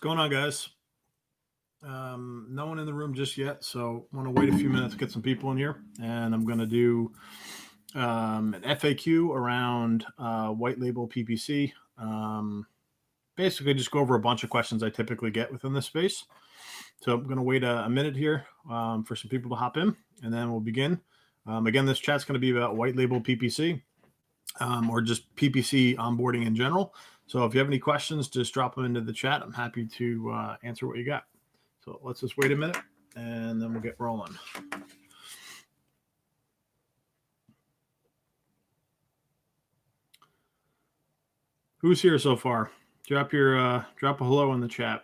going on, guys? No one in the room just yet, so I want to wait a few minutes to get some people in here, and I'm going to do an FAQ around white label PPC. Basically, just go over a bunch of questions I typically get within this space. So I'm going to wait a minute here for some people to hop in, and then we'll begin. Again, this chat's going to be about white label PPC or just PPC onboarding in general. So if you have any questions, just drop them into the chat. I'm happy to answer what you got. So let's just wait a minute, and then we'll get rolling. Who's here so far? Drop a hello in the chat.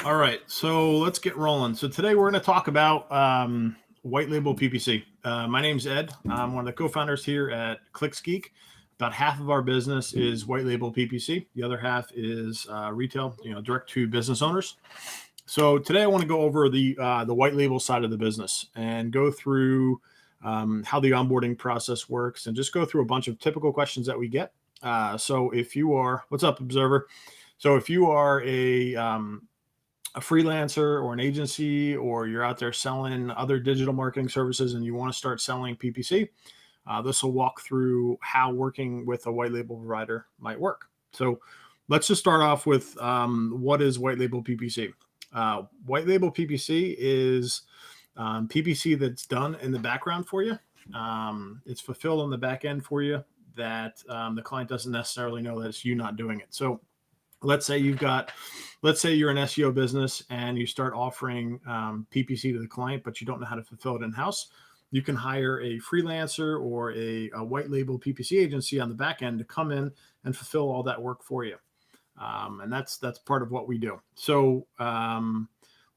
All right, so let's get rolling. So today we're going to talk about white label PPC. My name's Ed. I'm one of the co-founders here at Geek. About half of our business is white label PPC. The other half is retail, direct to business owners. So today I want to go over the white label side of the business and go through how the onboarding process works and just go through a bunch of typical questions that we get. So if you are, what's up, Observer? So if you are a freelancer or an agency, or you're out there selling other digital marketing services and you want to start selling PPC, this will walk through how working with a white label provider might work. So let's just start off with what is white label PPC? White label PPC is PPC that's done in the background for you. It's fulfilled on the back end for you that the client doesn't necessarily know that it's you not doing it. So let's say you're an SEO business and you start offering PPC to the client, but you don't know how to fulfill it in-house. You can hire a freelancer or a white label PPC agency on the back end to come in and fulfill all that work for you. And that's part of what we do. So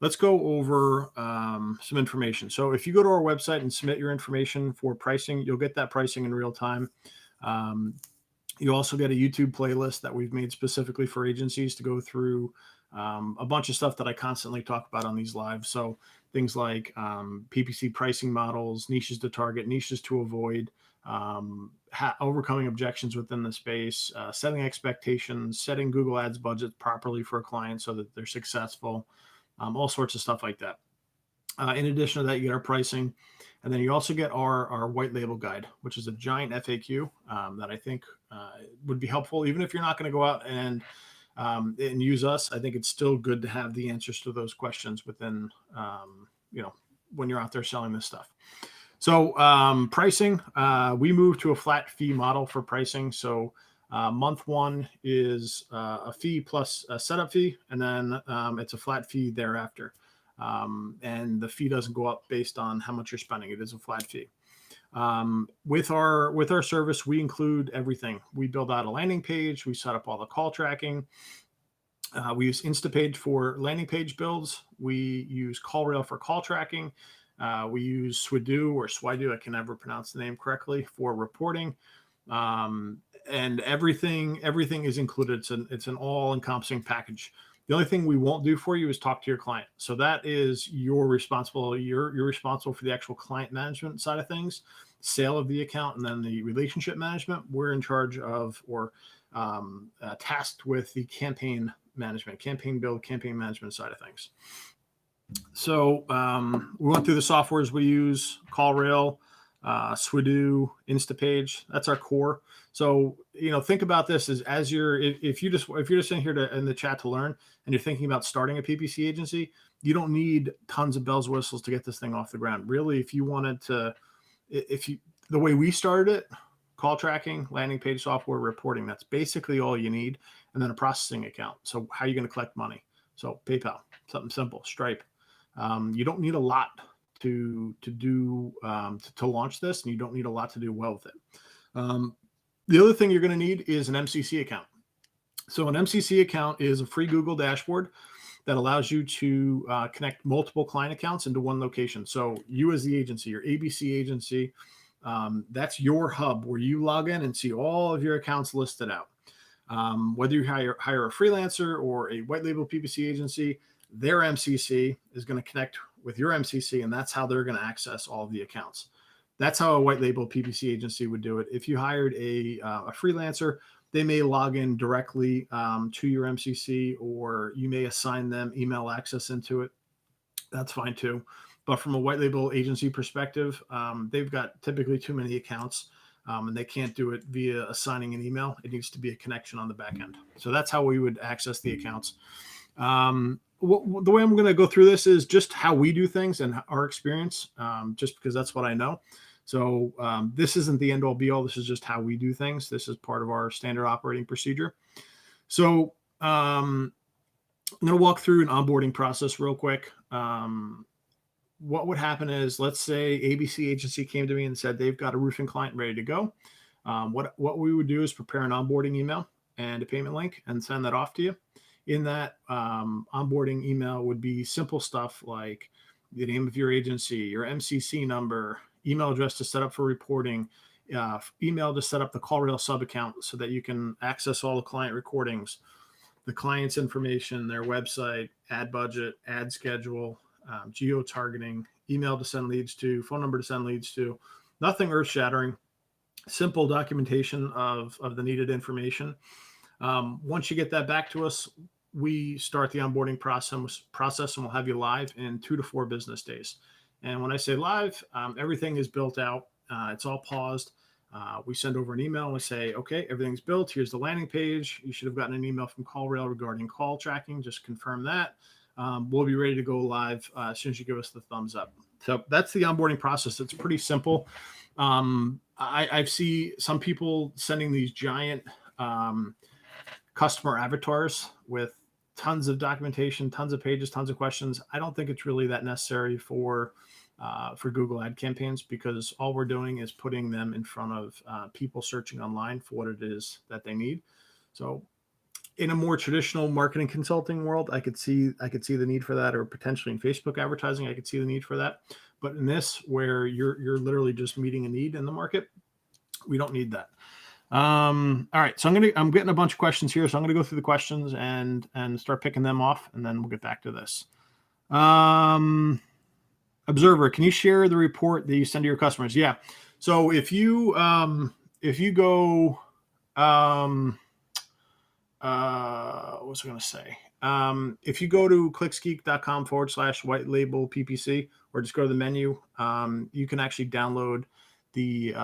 let's go over some information. So if you go to our website and submit your information for pricing, you'll get that pricing in real time. You also get a YouTube playlist that we've made specifically for agencies to go through a bunch of stuff that I constantly talk about on these lives. So things like PPC pricing models, niches to target, niches to avoid, overcoming objections within the space, setting expectations, setting Google Ads budgets properly for a client so that they're successful, all sorts of stuff like that. In addition to that, you get our pricing. And then you also get our white label guide, which is a giant FAQ that I think would be helpful. Even if you're not going to go out and use us, I think it's still good to have the answers to those questions within, when you're out there selling this stuff. So pricing, we moved to a flat fee model for pricing. So month one is a fee plus a setup fee, and then it's a flat fee thereafter. And the fee doesn't go up based on how much you're spending. It is a flat fee. With our service, we include everything. We build out a landing page. We set up all the call tracking. We use Instapage for landing page builds. We use CallRail for call tracking. We use Swidu, I can never pronounce the name correctly, for reporting. And everything is included. It's an all-encompassing package. The only thing we won't do for you is talk to your client. So that is you're responsible for the actual client management side of things, sale of the account, and then the relationship management. We're in charge of or tasked with the campaign management, campaign build, campaign management side of things. So we went through the softwares we use: CallRail, Swidu, Instapage. That's our core. So think about this as if you're just in here in the chat to learn, and you're thinking about starting a PPC agency, you don't need tons of bells and whistles to get this thing off the ground. Really, if you wanted to, the way we started it, call tracking, landing page software, reporting, that's basically all you need, and then a processing account. So how are you going to collect money? So PayPal, something simple, Stripe. You don't need a lot to launch this, and you don't need a lot to do well with it. The other thing you're going to need is an MCC account. So an MCC account is a free Google dashboard that allows you to connect multiple client accounts into one location. So you as the agency, your ABC agency, that's your hub where you log in and see all of your accounts listed out. Whether you hire a freelancer or a white label PPC agency, their MCC is going to connect with your MCC, and that's how they're going to access all of the accounts. That's how a white label PPC agency would do it. If you hired a freelancer, they may log in directly to your MCC, or you may assign them email access into it. That's fine too. But from a white label agency perspective, they've got typically too many accounts, and they can't do it via assigning an email. It needs to be a connection on the back end. So that's how we would access the accounts. The way I'm going to go through this is just how we do things and our experience, just because that's what I know. So this isn't the end all be all. This is just how we do things. This is part of our standard operating procedure. So I'm going to walk through an onboarding process real quick. What would happen is, let's say ABC agency came to me and said they've got a roofing client ready to go. What we would do is prepare an onboarding email and a payment link and send that off to you. In that onboarding email would be simple stuff like the name of your agency, your MCC number, email address to set up for reporting, email to set up the CallRail sub account so that you can access all the client recordings, the client's information, their website, ad budget, ad schedule, geo targeting, email to send leads to, phone number to send leads to. Nothing earth shattering, simple documentation of the needed information. Once you get that back to us, we start the onboarding process and we'll have you live in 2 to 4 business days. And when I say live, everything is built out. It's all paused. We send over an email and we say, okay, everything's built. Here's the landing page. You should have gotten an email from CallRail regarding call tracking. Just confirm that. We'll be ready to go live as soon as you give us the thumbs up. So that's the onboarding process. It's pretty simple. I've seen some people sending these giant customer avatars with tons of documentation, tons of pages, tons of questions. I don't think it's really that necessary for Google ad campaigns, because all we're doing is putting them in front of people searching online for what it is that they need. So in a more traditional marketing consulting world, I could see the need for that, or potentially in Facebook advertising, I could see the need for that. But in this, where you're literally just meeting a need in the market, we don't need that. All right, so I'm getting a bunch of questions here, so I'm gonna go through the questions and start picking them off, and then we'll get back to this. Observer, can you share the report that you send to your customers? Yeah. So if you go, what was I going to say? If you go to clicksgeek.com/white label PPC, or just go to the menu, you can actually download the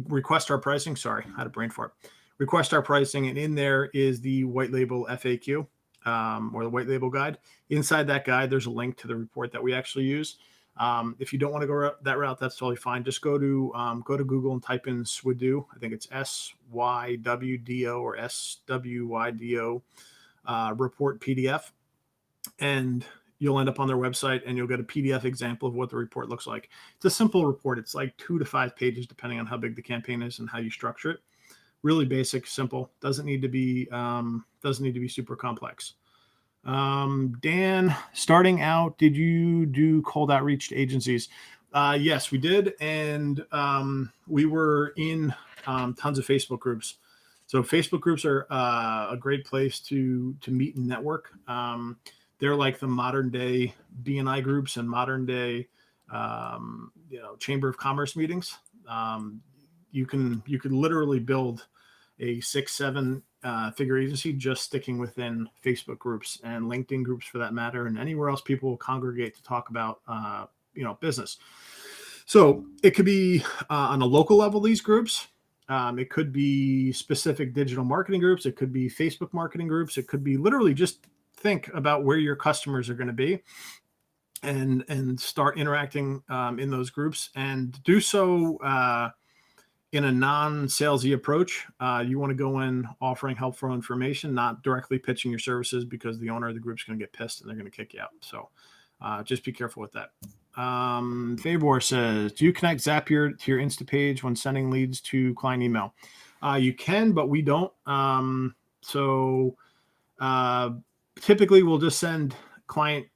request our pricing. Sorry, I had a brain fart. Request our pricing, and in there is the white label FAQ, or the white label guide. Inside that guide, there's a link to the report that we actually use. If you don't want to go that route, that's totally fine. Just go to Google and type in SWYDO. I think it's SYWDO or SWYDO report PDF, and you'll end up on their website, and you'll get a PDF example of what the report looks like. It's a simple report. It's like 2 to 5 pages, depending on how big the campaign is and how you structure it. Really basic, simple. Doesn't need to be super complex. Dan, starting out, did you do cold outreach to agencies? Yes, we did. And we were in tons of Facebook groups. So Facebook groups are a great place to meet and network. They're like the modern day BNI groups and modern day Chamber of Commerce meetings. You could literally build a 6-7 figure agency just sticking within Facebook groups and LinkedIn groups, for that matter, and anywhere else people will congregate to talk about business. So it could be on a local level, these groups. It could be specific digital marketing groups. It could be Facebook marketing groups. It could be literally just think about where your customers are going to be and start interacting in those groups, and do so in a non-salesy approach. You want to go in offering helpful information, not directly pitching your services, because the owner of the group is going to get pissed and they're going to kick you out. So just be careful with that. Fabor says, do you connect Zapier to your Instapage when sending leads to client email? You can, but we don't. Typically we'll just send client,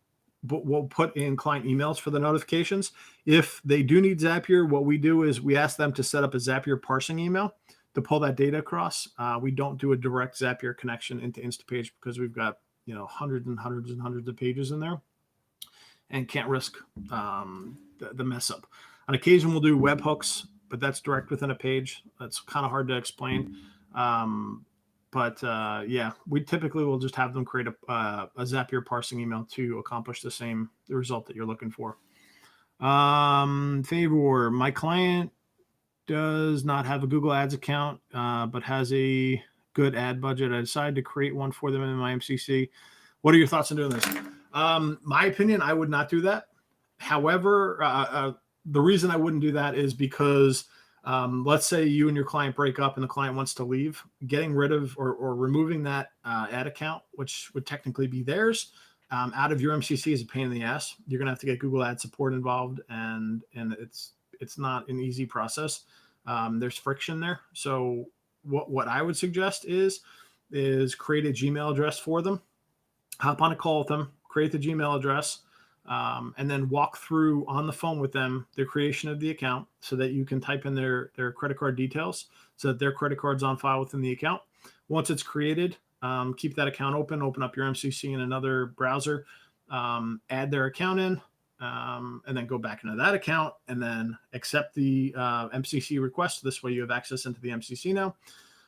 but we'll put in client emails for the notifications. If they do need Zapier, what we do is we ask them to set up a Zapier parsing email to pull that data across. We don't do a direct Zapier connection into Instapage because we've got, hundreds and hundreds and hundreds of pages in there and can't risk the mess up. On occasion, we'll do webhooks, but that's direct within a page. That's kind of hard to explain. We typically will just have them create a Zapier parsing email to accomplish the result that you're looking for. Favor, my client does not have a Google Ads account, but has a good ad budget. I decided to create one for them in my MCC. What are your thoughts on doing this? My opinion, I would not do that. However, the reason I wouldn't do that is because let's say you and your client break up and the client wants to leave, getting rid of or removing that ad account, which would technically be theirs, out of your MCC is a pain in the ass. You're going to have to get Google Ad support involved, and it's not an easy process. There's friction there. So what I would suggest is create a Gmail address for them, hop on a call with them, create the Gmail address, and then walk through on the phone with them the creation of the account so that you can type in their credit card details so that their credit card's on file within the account. Once it's created, keep that account open up your MCC in another browser, add their account in, and then go back into that account and then accept the MCC request. This way you have access into the MCC now,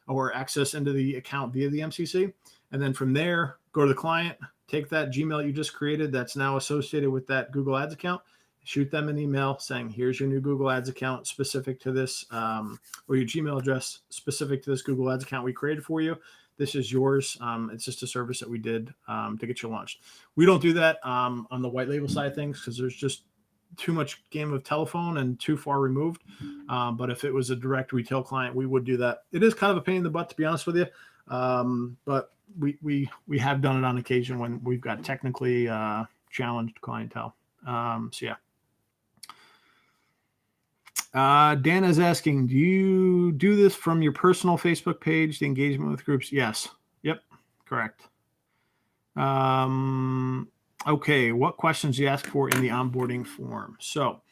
or access into the account via the MCC. And then from there, go to the client, take that Gmail you just created that's now associated with that Google Ads account, shoot them an email saying, here's your new Google Ads account specific to this, or your Gmail address specific to this Google Ads account we created for you. This is yours. It's just a service that we did to get you launched. We don't do that on the white label side of things because there's just too much game of telephone and too far removed. But if it was a direct retail client, we would do that. It is kind of a pain in the butt, to be honest with you. But we have done it on occasion when we've got technically challenged clientele. Dan is asking, do you do this from your personal Facebook page, the engagement with groups? Yes. Yep. Correct. Okay. What questions do you ask for in the onboarding form? So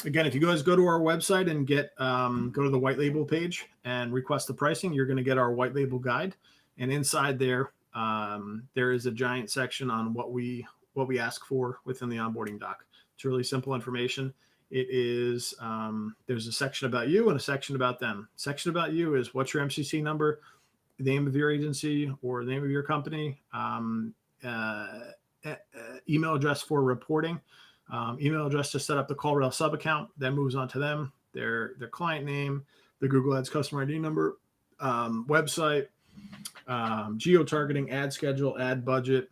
again, if you guys go to our website and go to the white label page and request the pricing, you're going to get our white label guide. And inside there, there is a giant section on what we ask for within the onboarding doc. It's really simple information. It is, there's a section about you and a section about them. Section about you is what's your MCC number, the name of your agency or the name of your company, email address for reporting, email address to set up the CallRail sub account. That moves on to them, their client name, the Google Ads customer ID number, website, geo-targeting, ad schedule, ad budget,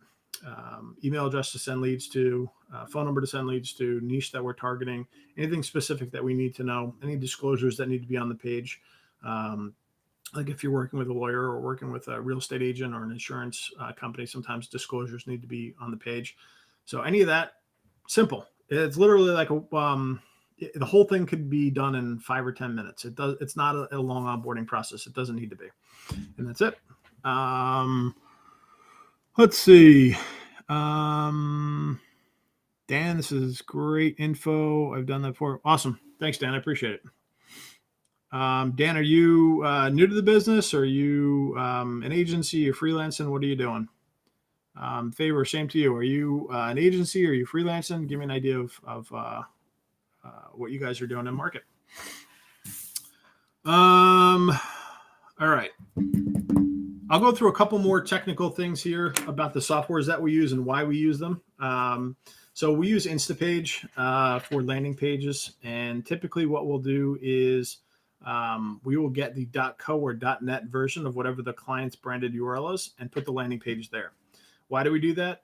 email address to send leads to, phone number to send leads to, niche that we're targeting, anything specific that we need to know, any disclosures that need to be on the page. Like if you're working with a lawyer or working with a real estate agent or an insurance company, sometimes disclosures need to be on the page. So any of that, simple. It's literally like the whole thing could be done in 5 or 10 minutes. It's not a long onboarding process. It doesn't need to be. And that's it. Let's see. Dan, this is great info. I've done that before. Awesome. Thanks, Dan. I appreciate it. Dan, are you new to the business? Are you an agency? You're freelancing? What are you doing? Favor, same to you. Are you an agency? Are you freelancing? Give me an idea of what you guys are doing in market. All right. I'll go through a couple more technical things here about the softwares that we use and why we use them. So we use Instapage for landing pages. And typically what we'll do is we will get the .co or .net version of whatever the client's branded URL is and put the landing page there. Why do we do that?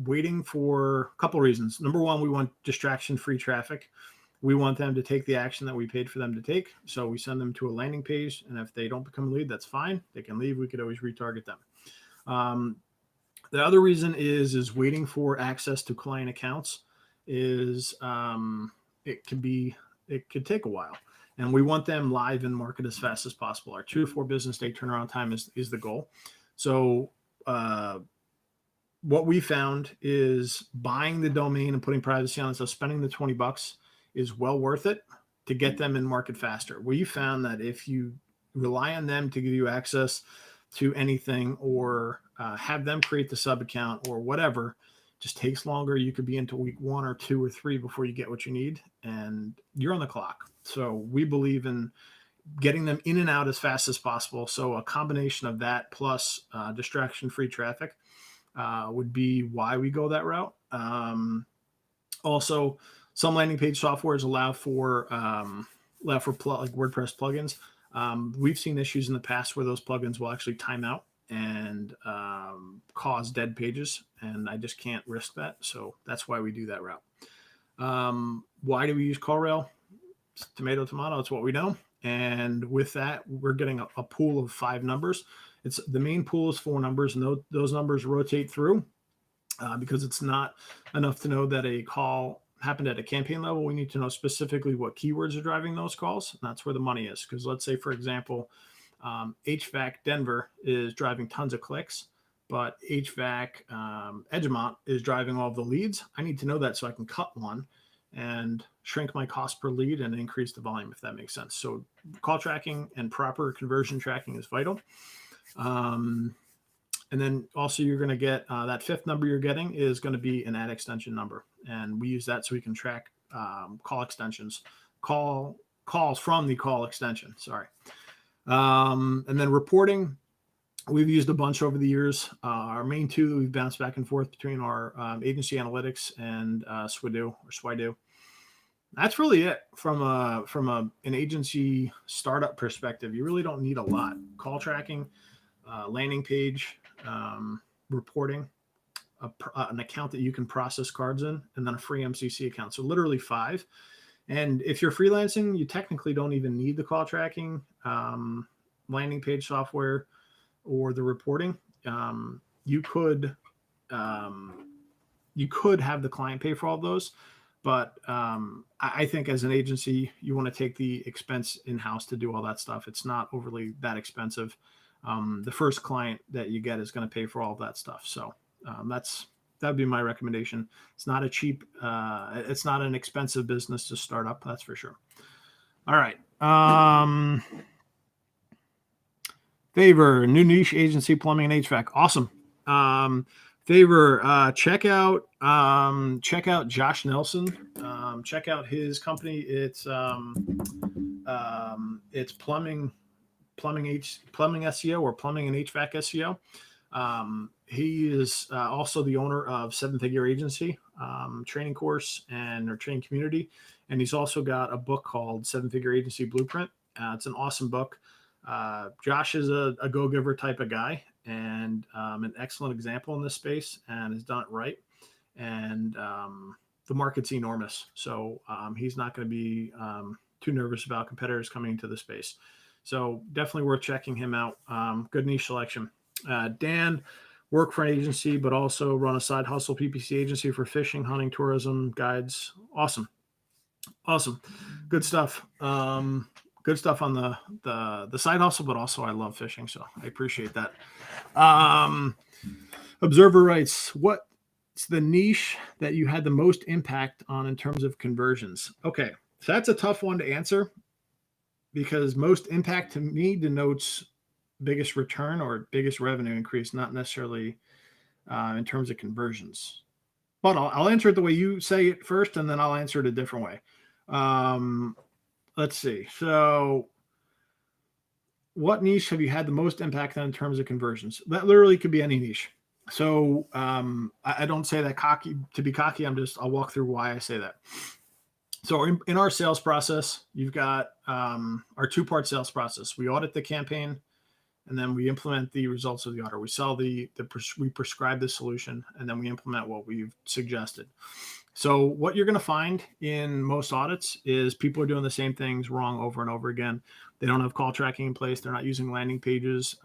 Waiting for a couple reasons. Number one, we want distraction-free traffic. We want them to take the action that we paid for them to take. So we send them to a landing page. And if they don't become a lead, that's fine. They can leave. We could always retarget them. The other reason is waiting for access to client accounts is it could take a while. and we want them live in market as fast as possible. Our 2 to 4 business day turnaround time is the goal. So what we found is buying the domain and putting privacy on it, so spending the $20 is well worth it to get them in market faster. We found that if you rely on them to give you access to anything, or have them create the sub account or whatever, just takes longer. You could be into week 1 or 2 or 3 before you get what you need, and you're on the clock. So we believe in getting them in and out as fast as possible. So a combination of that plus distraction-free traffic would be why we go that route. Also, some landing page softwares allow for like WordPress plugins. We've seen issues in the past where those plugins will actually time out and cause dead pages, and I just can't risk that. So that's why we do that route. Why do we use CallRail? Tomato, tomato. It's what we know. And with that, we're getting a pool of 5 numbers. It's the main pool is 4 numbers, and those numbers rotate through because it's not enough to know that a call happened at a campaign level. We need to know specifically what keywords are driving those calls. And that's where the money is. Because let's say, for example, HVAC Denver is driving tons of clicks, but HVAC Edgemont is driving all the leads. I need to know that so I can cut one and shrink my cost per lead and increase the volume, if that makes sense. So call tracking and proper conversion tracking is vital. And then also you're going to get that 5th number you're getting is going to be an ad extension number. And we use that so we can track call extensions, calls from the call extension. Sorry. And then reporting, we've used a bunch over the years. Our main 2 that we've bounced back and forth between our agency analytics and Swido. That's really it from an agency startup perspective. You really don't need a lot. Call tracking, landing page, reporting, an account that you can process cards in, and then a free MCC account. So literally 5. And if you're freelancing, you technically don't even need the call tracking, landing page software, or the reporting. You could have the client pay for all those, but I think as an agency, you want to take the expense in-house to do all that stuff. It's not overly that expensive. The first client that you get is going to pay for all of that stuff. So that would be my recommendation. It's not it's not an expensive business to start up. That's for sure. All right. Favor, new niche agency, plumbing and HVAC. Awesome. Favor, check out Josh Nelson. Check out his company. It's plumbing SEO, or plumbing and HVAC SEO. He is also the owner of 7-Figure Agency training course and their training community. And he's also got a book called 7-Figure Agency Blueprint. It's an awesome book. Josh is a go-giver type of guy, and an excellent example in this space, and has done it right. And the market's enormous. So he's not going to be too nervous about competitors coming into the space. So definitely worth checking him out. Good niche selection. Dan, work for an agency, but also run a side hustle PPC agency for fishing, hunting, tourism, guides. Awesome. Good stuff. Good stuff on the side hustle, but also I love fishing, so I appreciate that. Observer writes, what's the niche that you had the most impact on in terms of conversions? Okay, so that's a tough one to answer, because most impact to me denotes biggest return or biggest revenue increase, not necessarily in terms of conversions. But I'll answer it the way you say it first, and then I'll answer it a different way. Let's see. So what niche have you had the most impact on in terms of conversions? That literally could be any niche. So I don't say that to be cocky. I'll walk through why I say that. So in our sales process, you've got our 2-part sales process. We audit the campaign, and then we implement the results of the audit. We sell we prescribe the solution, and then we implement what we've suggested. So what you're going to find in most audits is people are doing the same things wrong over and over again. They don't have call tracking in place. They're not using landing pages.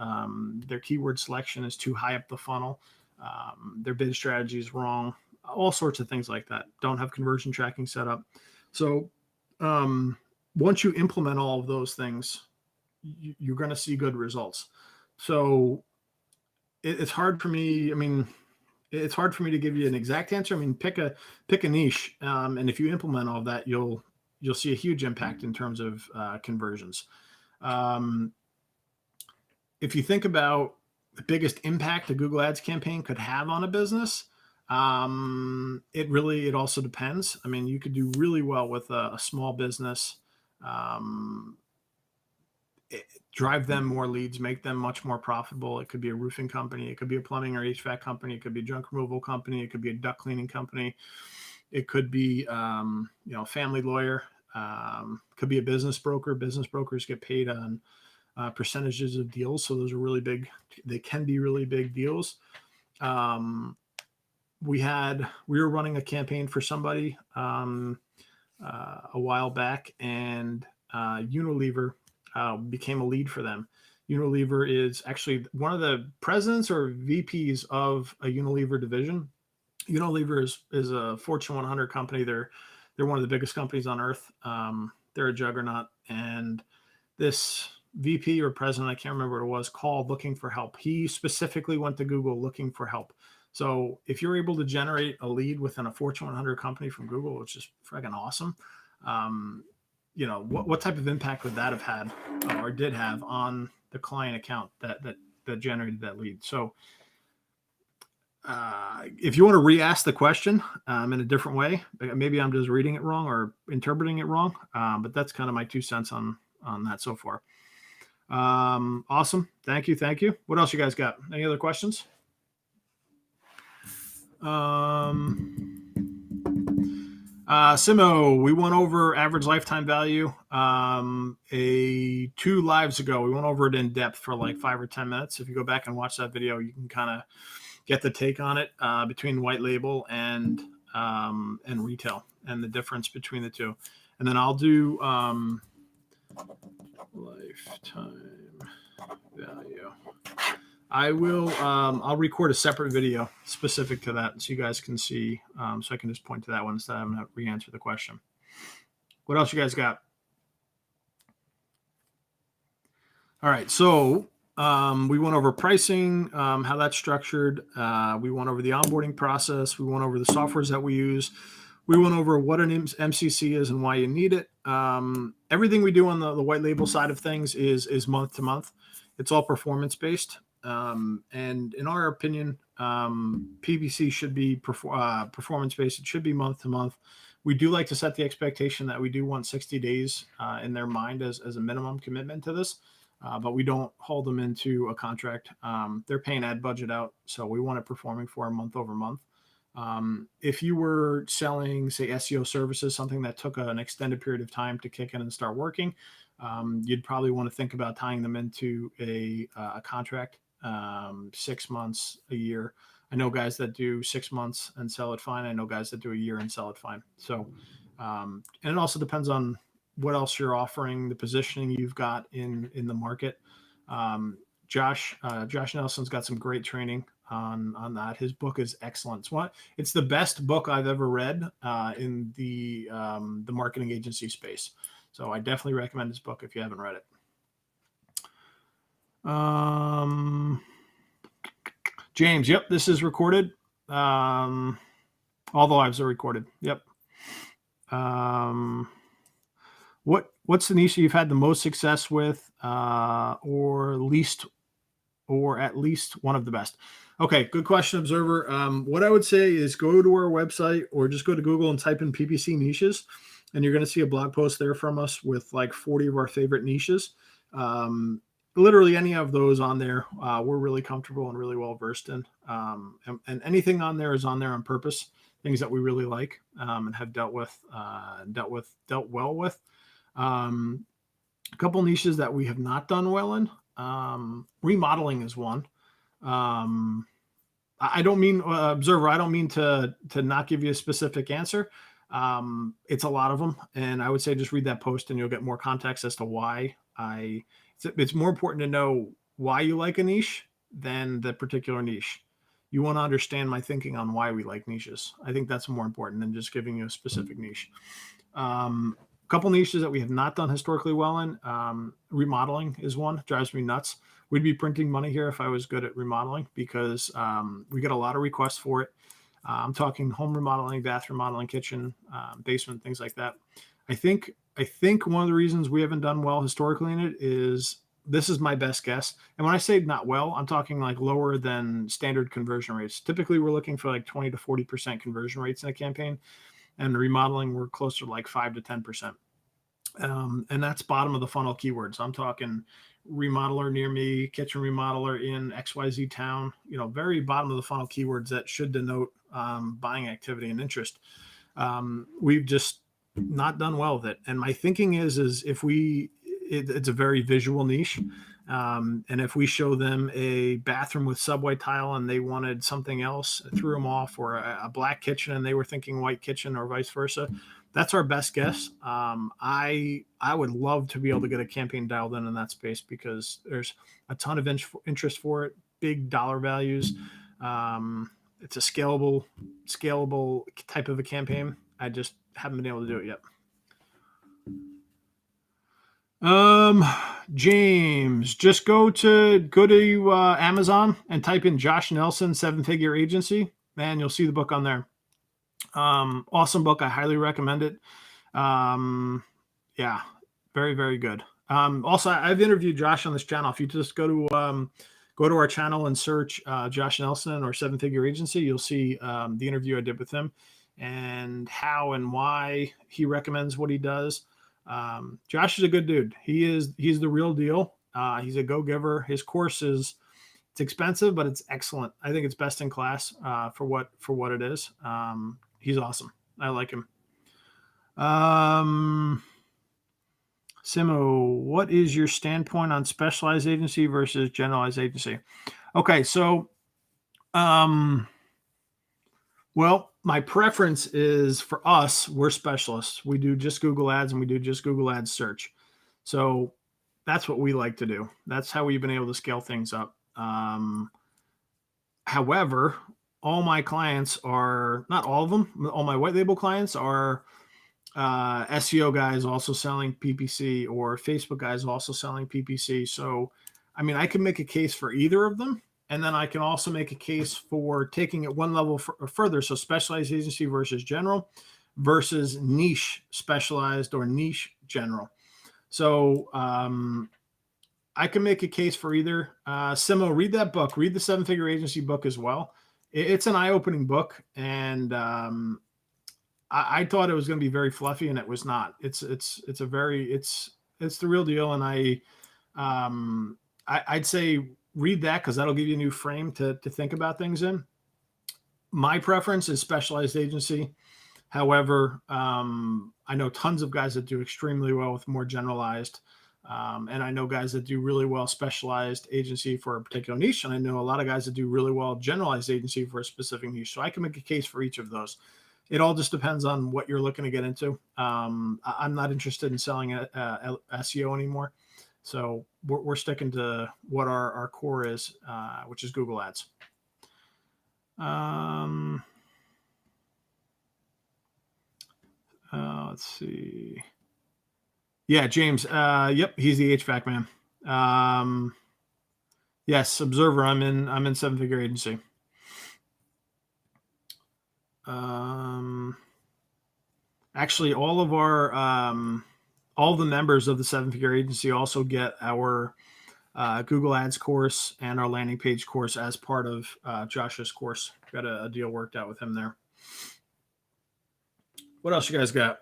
Their keyword selection is too high up the funnel. Their bid strategy is wrong. All sorts of things like that. Don't have conversion tracking set up. So once you implement all of those things, you're going to see good results. So it's hard for me. I mean, it's hard for me to give you an exact answer. I mean, pick a niche, and if you implement all of that, you'll see a huge impact in terms of conversions. If you think about the biggest impact a Google Ads campaign could have on a business, it also depends. I mean, you could do really well with a small business, drive them more leads, make them much more profitable. It could be a roofing company. It could be a plumbing or HVAC company. It could be a junk removal company. It could be a duct cleaning company. It could be, a family lawyer. Could be a business broker. Business brokers get paid on percentages of deals. So those are really big. They can be really big deals. We were running a campaign for somebody a while back, and Unilever became a lead for them. Unilever is actually one of the presidents or VPs of a Unilever division. Unilever is a Fortune 100 company. They're one of the biggest companies on earth. They're a juggernaut. And this VP or president, I can't remember what it was, called looking for help. He specifically went to Google looking for help. So if you're able to generate a lead within a Fortune 100 company from Google, which is freaking awesome, what type of impact would that have had or did have on the client account that generated that lead? So if you want to re-ask the question in a different way, maybe I'm just reading it wrong or interpreting it wrong, but that's kind of my 2 cents on that so far. Awesome. Thank you. What else you guys got? Any other questions? Simo, we went over average lifetime value 2 lives ago. We went over it in depth for like 5 or 10 minutes. If you go back and watch that video, you can kind of get the take on it between white label and retail and the difference between the two. And then I'll do lifetime value. I'll record a separate video specific to that so you guys can see, so I can just point to that one instead of having to re-answer the question. What else you guys got? All right. So we went over pricing, how that's structured. We went over the onboarding process. We went over the softwares that we use. We went over what an MCC is and why you need it. Everything we do on the white label side of things is month to month. It's all performance based. And in our opinion, PPC should be performance based. It should be month to month. We do like to set the expectation that we do want 60 days in their mind as a minimum commitment to this. But we don't hold them into a contract. They're paying ad budget out, so we want it performing for a month over month. If you were selling, say, SEO services, something that took an extended period of time to kick in and start working, you'd probably want to think about tying them into a contract, 6 months, a year. I know guys that do 6 months and sell it fine. I know guys that do a year and sell it fine. So, and it also depends on what else you're offering, the positioning you've got in the market. Josh Nelson's got some great training on that. His book is excellent. It's the best book I've ever read in the marketing agency space. So I definitely recommend his book if you haven't read it. James, yep, this is recorded. All the lives are recorded. Yep. What's the niche you've had the most success with, or at least one of the best? Okay, good question, Observer. What I would say is go to our website or just go to Google and type in PPC Niches, and you're going to see a blog post there from us with like 40 of our favorite niches. Literally any of those on there, we're really comfortable and really well versed in. And anything on there is on there on purpose. Things that we really like and have dealt well with. A couple niches that we have not done well in. Remodeling is one. I don't mean Observer. I don't mean to not give you a specific answer. It's a lot of them, and I would say just read that post, and you'll get more context as to why It's more important to know why you like a niche than the particular niche. You want to understand my thinking on why we like niches. I think that's more important than just giving you a specific niche. couple niches that we have not done historically well in. Remodeling is one. Drives me nuts. We'd be printing money here if I was good at remodeling, because we get a lot of requests for it. I'm talking home remodeling, bathroom remodeling, kitchen, basement, things like that. I think one of the reasons we haven't done well historically in it is, this is my best guess. And when I say not well, I'm talking like lower than standard conversion rates. Typically, we're looking for like 20 to 40% conversion rates in a campaign. And remodeling, we're closer to like 5 to 10%. And that's bottom of the funnel keywords. I'm talking remodeler near me, kitchen remodeler in XYZ town, very bottom of the funnel keywords that should denote buying activity and interest. We've just not done well with it. And my thinking is if it's a very visual niche. And if we show them a bathroom with subway tile and they wanted something else, threw them off, or a black kitchen and they were thinking white kitchen, or vice versa, that's our best guess. I would love to be able to get a campaign dialed in that space, because there's a ton of interest for it, big dollar values. It's a scalable type of a campaign. I just haven't been able to do it yet. James, just go to Amazon and type in Josh Nelson 7-Figure Agency, and you'll see the book on there. Awesome book. I highly recommend it. Yeah, very, very good. Also, I've interviewed Josh on this channel. If you just go to our channel and search Josh Nelson or 7-Figure Agency, you'll see the interview I did with him and how and why he recommends what he does. Josh is a good dude. He's the real deal. He's a go-giver. His course it's expensive, but it's excellent. I think it's best in class for what it is. He's awesome. I like him. Simo, what is your standpoint on specialized agency versus generalized agency? Okay, so, well, my preference is, for us, we're specialists. We do just Google Ads, and we do just Google Ads search. So that's what we like to do. That's how we've been able to scale things up. However, all my clients are, not all of them, all my white label clients are SEO guys also selling PPC, or Facebook guys also selling PPC. So, I mean, I can make a case for either of them. And then I can also make a case for taking it one level further. So specialized agency versus general versus niche specialized or niche general. So I can make a case for either. Simo, read that book. Read the 7-Figure Agency book as well. It's an eye-opening book. And I thought it was going to be very fluffy, and it was not. It's the real deal. And I'd say read that, because that'll give you a new frame to think about things in. My preference is specialized agency. However, I know tons of guys that do extremely well with more generalized. And I know guys that do really well specialized agency for a particular niche. And I know a lot of guys that do really well generalized agency for a specific niche. So I can make a case for each of those. It all just depends on what you're looking to get into. I'm not interested in selling SEO anymore. So we're sticking to what our core is, which is Google Ads. Let's see. Yeah, James. Yep, he's the HVAC man. Yes, Observer. I'm in 7-Figure Agency. Actually, all of all the members of the 7-Figure Agency also get our Google Ads course and our landing page course as part of Josh's course. Got a deal worked out with him there. What else you guys got?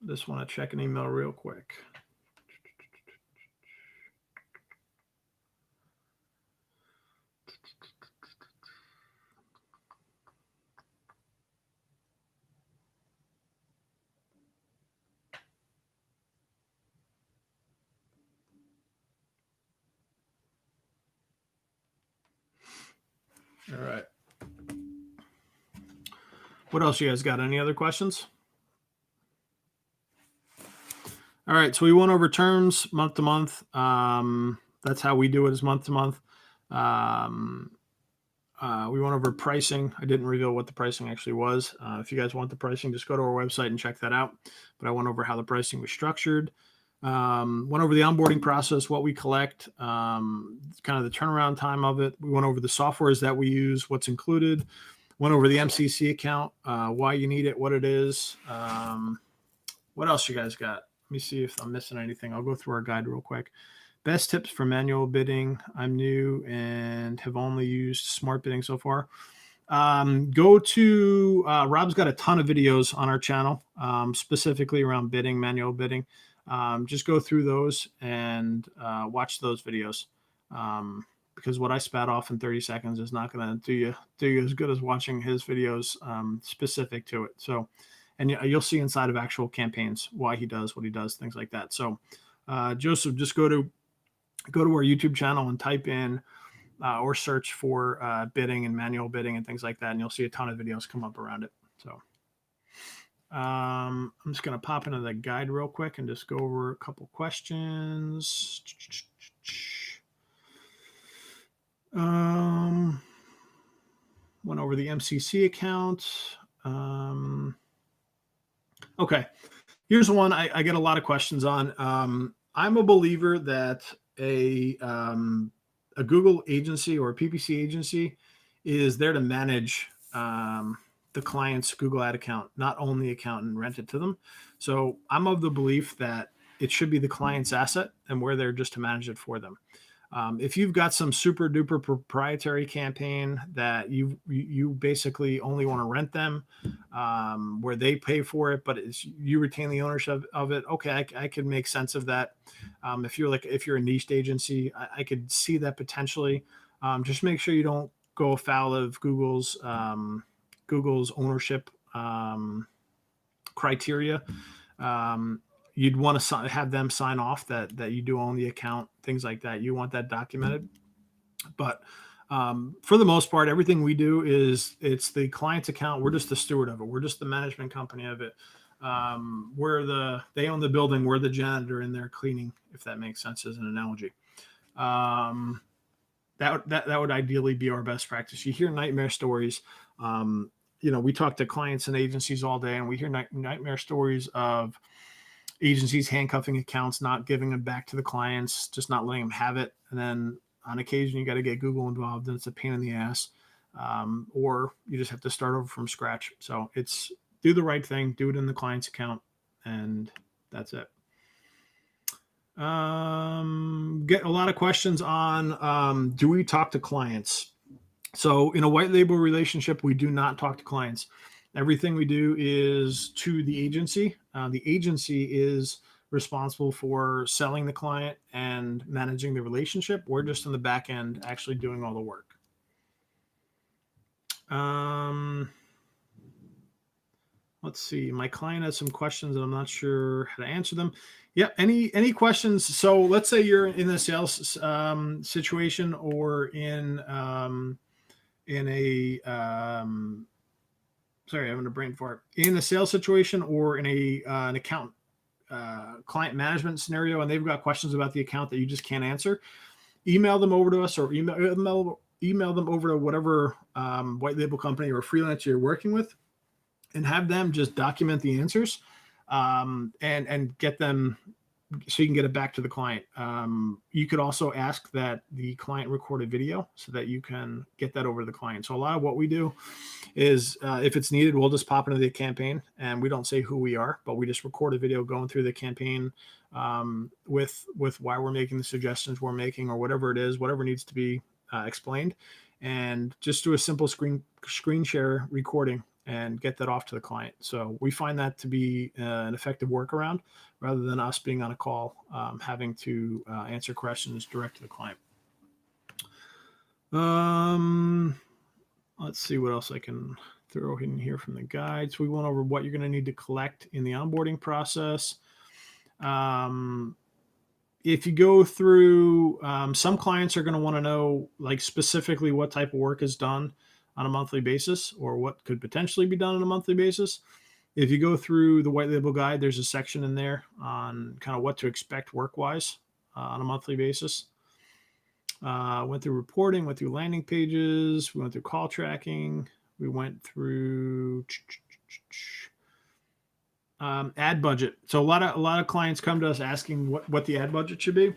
Just want to check an email real quick. All right. What else you guys got? Any other questions? All right. So we went over terms month to month. That's how we do it, is month to month. We went over pricing. I didn't reveal what the pricing actually was. If you guys want the pricing, just go to our website and check that out. But I went over how the pricing was structured. Went over the onboarding process, what we collect, kind of the turnaround time of it. We went over the softwares that we use, what's included. Went over the Mcc account, why you need it, what it is. What else you guys got? Let me see if I'm missing anything. I'll go through our guide real quick. Best tips for manual bidding. I'm new and have only used smart bidding so far. Go to Rob's got a ton of videos on our channel, specifically around bidding, manual bidding. Just go through those and watch those videos, because what I spat off in 30 seconds is not going to do you as good as watching his videos specific to it. So, and you'll see inside of actual campaigns why he does what he does, things like that. So, Joseph, just go to our YouTube channel and type in or search for bidding and manual bidding and things like that, and you'll see a ton of videos come up around it. So I'm just going to pop into the guide real quick and just go over a couple questions. Went over the MCC account. Okay, here's one I get a lot of questions on. I'm a believer that a Google agency or a PPC agency is there to manage the client's Google ad account, not own the account and rent it to them. So I'm of the belief that it should be the client's asset and we're there just to manage it for them. If you've got some super duper proprietary campaign that you basically only want to rent them, where they pay for it, but you retain the ownership of it. Okay, I could make sense of that. If you're a niched agency, I could see that potentially. Just make sure you don't go afoul of Google's ownership criteria. You'd want to have them sign off that you do own the account, things like that. You want that documented. But for the most part, everything we do it's the client's account. We're just the steward of it. We're just the management company of it. They own the building. We're the janitor in there cleaning, if that makes sense as an analogy. That would ideally be our best practice. You hear nightmare stories. We talk to clients and agencies all day, and we hear nightmare stories of agencies handcuffing accounts, not giving them back to the clients, just not letting them have it. And then on occasion, you got to get Google involved, and it's a pain in the ass. Or you just have to start over from scratch. So it's do the right thing, do it in the client's account, and that's it. Get a lot of questions on do we talk to clients? So in a white label relationship, we do not talk to clients. Everything we do is to the agency. The agency is responsible for selling the client and managing the relationship. We're just in the back end actually doing all the work. Let's see. My client has some questions and I'm not sure how to answer them. Yeah. Any questions? So let's say you're in a sales situation or in a sorry, I'm having a brain fart. In a sales situation or in an account client management scenario, and they've got questions about the account that you just can't answer, email them over to us or email them over to whatever white label company or freelancer you're working with, and have them just document the answers and get them so you can get it back to the client. You could also ask that the client record a video so that you can get that over to the client. So a lot of what we do is if it's needed, we'll just pop into the campaign and we don't say who we are, but we just record a video going through the campaign with why we're making the suggestions we're making or whatever it is, whatever needs to be explained, and just do a simple screen share recording and get that off to the client. So we find that to be an effective workaround rather than us being on a call, having to answer questions direct to the client. Let's see what else I can throw in here from the guides. We went over what you're going to need to collect in the onboarding process. If you go through, some clients are going to want to know like specifically what type of work is done on a monthly basis or what could potentially be done on a monthly basis. If you go through the white label guide, there's a section in there on kind of what to expect work-wise on a monthly basis. Went through reporting, went through landing pages, we went through call tracking, we went through ad budget. So a lot of clients come to us asking what the ad budget should be.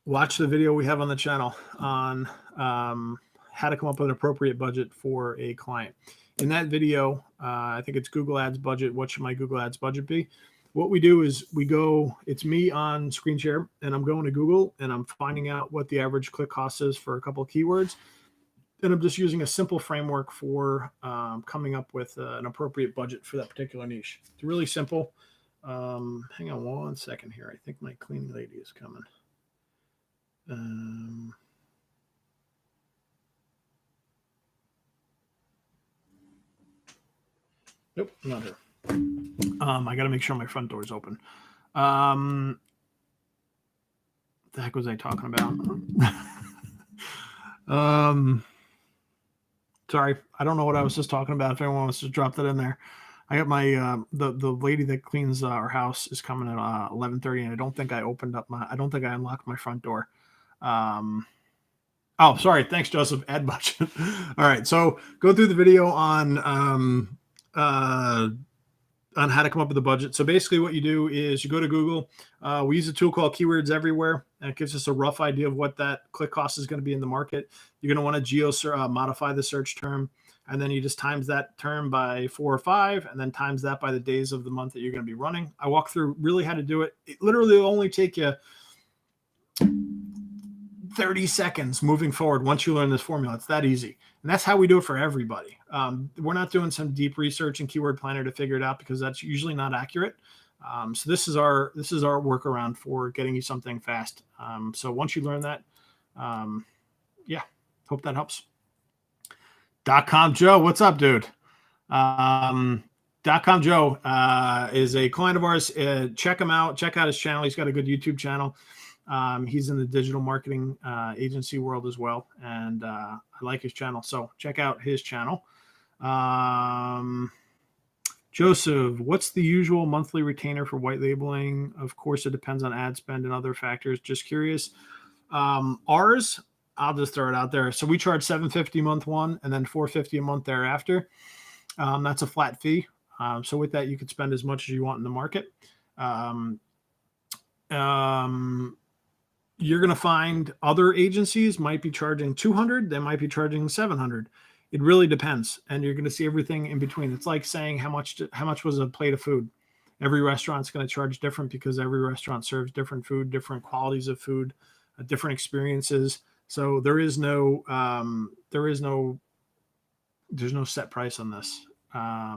Watch the video we have on the channel on how to come up with an appropriate budget for a client. In that video, I think it's Google Ads budget. What should my Google Ads budget be? What we do is it's me on screen share, and I'm going to Google, and I'm finding out what the average click cost is for a couple of keywords. And I'm just using a simple framework for coming up with an appropriate budget for that particular niche. It's really simple. Hang on one second here. I think my cleaning lady is coming. Nope, not her. I got to make sure my front door is open. The heck was I talking about? Sorry, I don't know what I was just talking about. If anyone wants to drop that in there, I got my the lady that cleans our house is coming at 11:30, and I don't think I unlocked my front door. Oh, sorry. Thanks, Joseph. Ad budget. All right, so go through the video on how to come up with a budget. So basically what you do is you go to Google. We use a tool called Keywords Everywhere, and it gives us a rough idea of what that click cost is going to be in the market. You're going to want to modify the search term, and then you just times that term by 4 or 5, and then times that by the days of the month that you're going to be running. I walk through really how to do it. It literally will only take you 30 seconds moving forward once you learn this formula. It's that easy. And that's how we do it for everybody. We're not doing some deep research in Keyword Planner to figure it out, because that's usually not accurate. So this is our workaround for getting you something fast. So once you learn that, yeah, hope that helps. .com Joe, what's up, dude? .com Joe is a client of ours. Check him out. Check out his channel. He's got a good YouTube channel. He's in the digital marketing agency world as well, and I like his channel, so check out his channel. Joseph, what's the usual monthly retainer for white labeling? Of course, it depends on ad spend and other factors. Just curious. Ours, I'll just throw it out there. So we charge $750 month one, and then $450 a month thereafter. That's a flat fee. So with that, you could spend as much as you want in the market. You're going to find other agencies might be charging $200. They might be charging $700. It really depends. And you're going to see everything in between. It's like saying how much was a plate of food. Every restaurant's going to charge different, because every restaurant serves different food, different qualities of food, different experiences. So there's no set price on this. I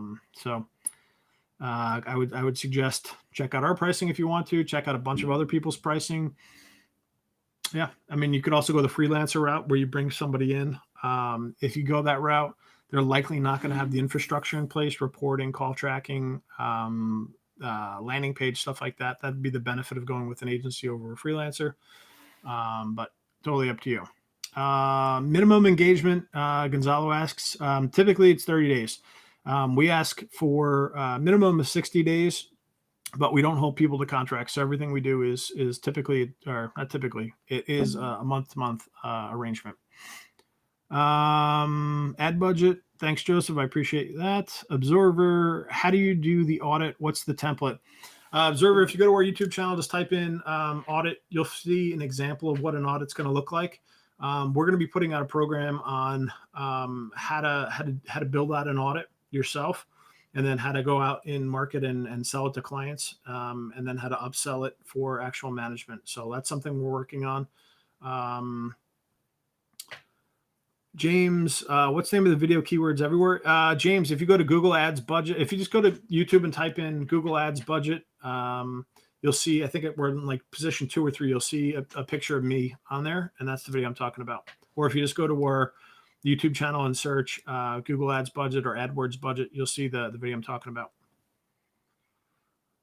would suggest check out our pricing if you want to. Check out a bunch of other people's pricing. Yeah, I mean, you could also go the freelancer route where you bring somebody in. If you go that route, they're likely not going to have the infrastructure in place, reporting, call tracking, landing page, stuff like that. That'd be the benefit of going with an agency over a freelancer. But totally up to you. Minimum engagement, Gonzalo asks, typically it's 30 days. We ask for a minimum of 60 days. But we don't hold people to contracts. So everything we do is typically, or not typically, it is a month-to-month arrangement. Ad budget. Thanks, Joseph. I appreciate that. Observer. How do you do the audit? What's the template? Observer, if you go to our YouTube channel, just type in audit. You'll see an example of what an audit's going to look like. We're going to be putting out a program on how to build out an audit yourself, and then how to go out in market and sell it to clients, and then how to upsell it for actual management. So that's something we're working on. James, what's the name of the video? Keywords Everywhere. James, if you go to Google Ads budget, if you just go to YouTube and type in Google Ads budget, you'll see, I think we're in like position 2 or 3, you'll see a picture of me on there, and that's the video I'm talking about. Or if you just go to our YouTube channel and search Google Ads budget or AdWords budget, you'll see the video I'm talking about.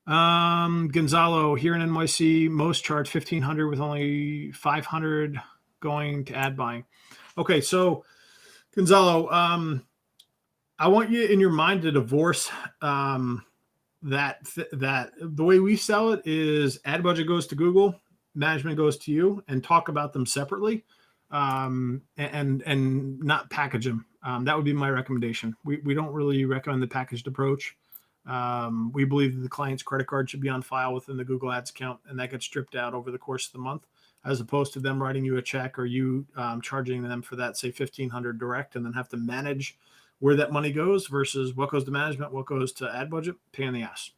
Gonzalo, here in NYC, most charge $1,500 with only $500 going to ad buying. Okay, so Gonzalo, I want you in your mind to divorce that the way we sell it is ad budget goes to Google, management goes to you, and talk about them separately, and not package them. That would be my recommendation. We don't really recommend the packaged approach. We believe that the client's credit card should be on file within the Google Ads account, and that gets stripped out over the course of the month, as opposed to them writing you a check or you charging them for that, say $1,500 direct, and then have to manage where that money goes versus what goes to management, what goes to ad budget. Pain in the ass.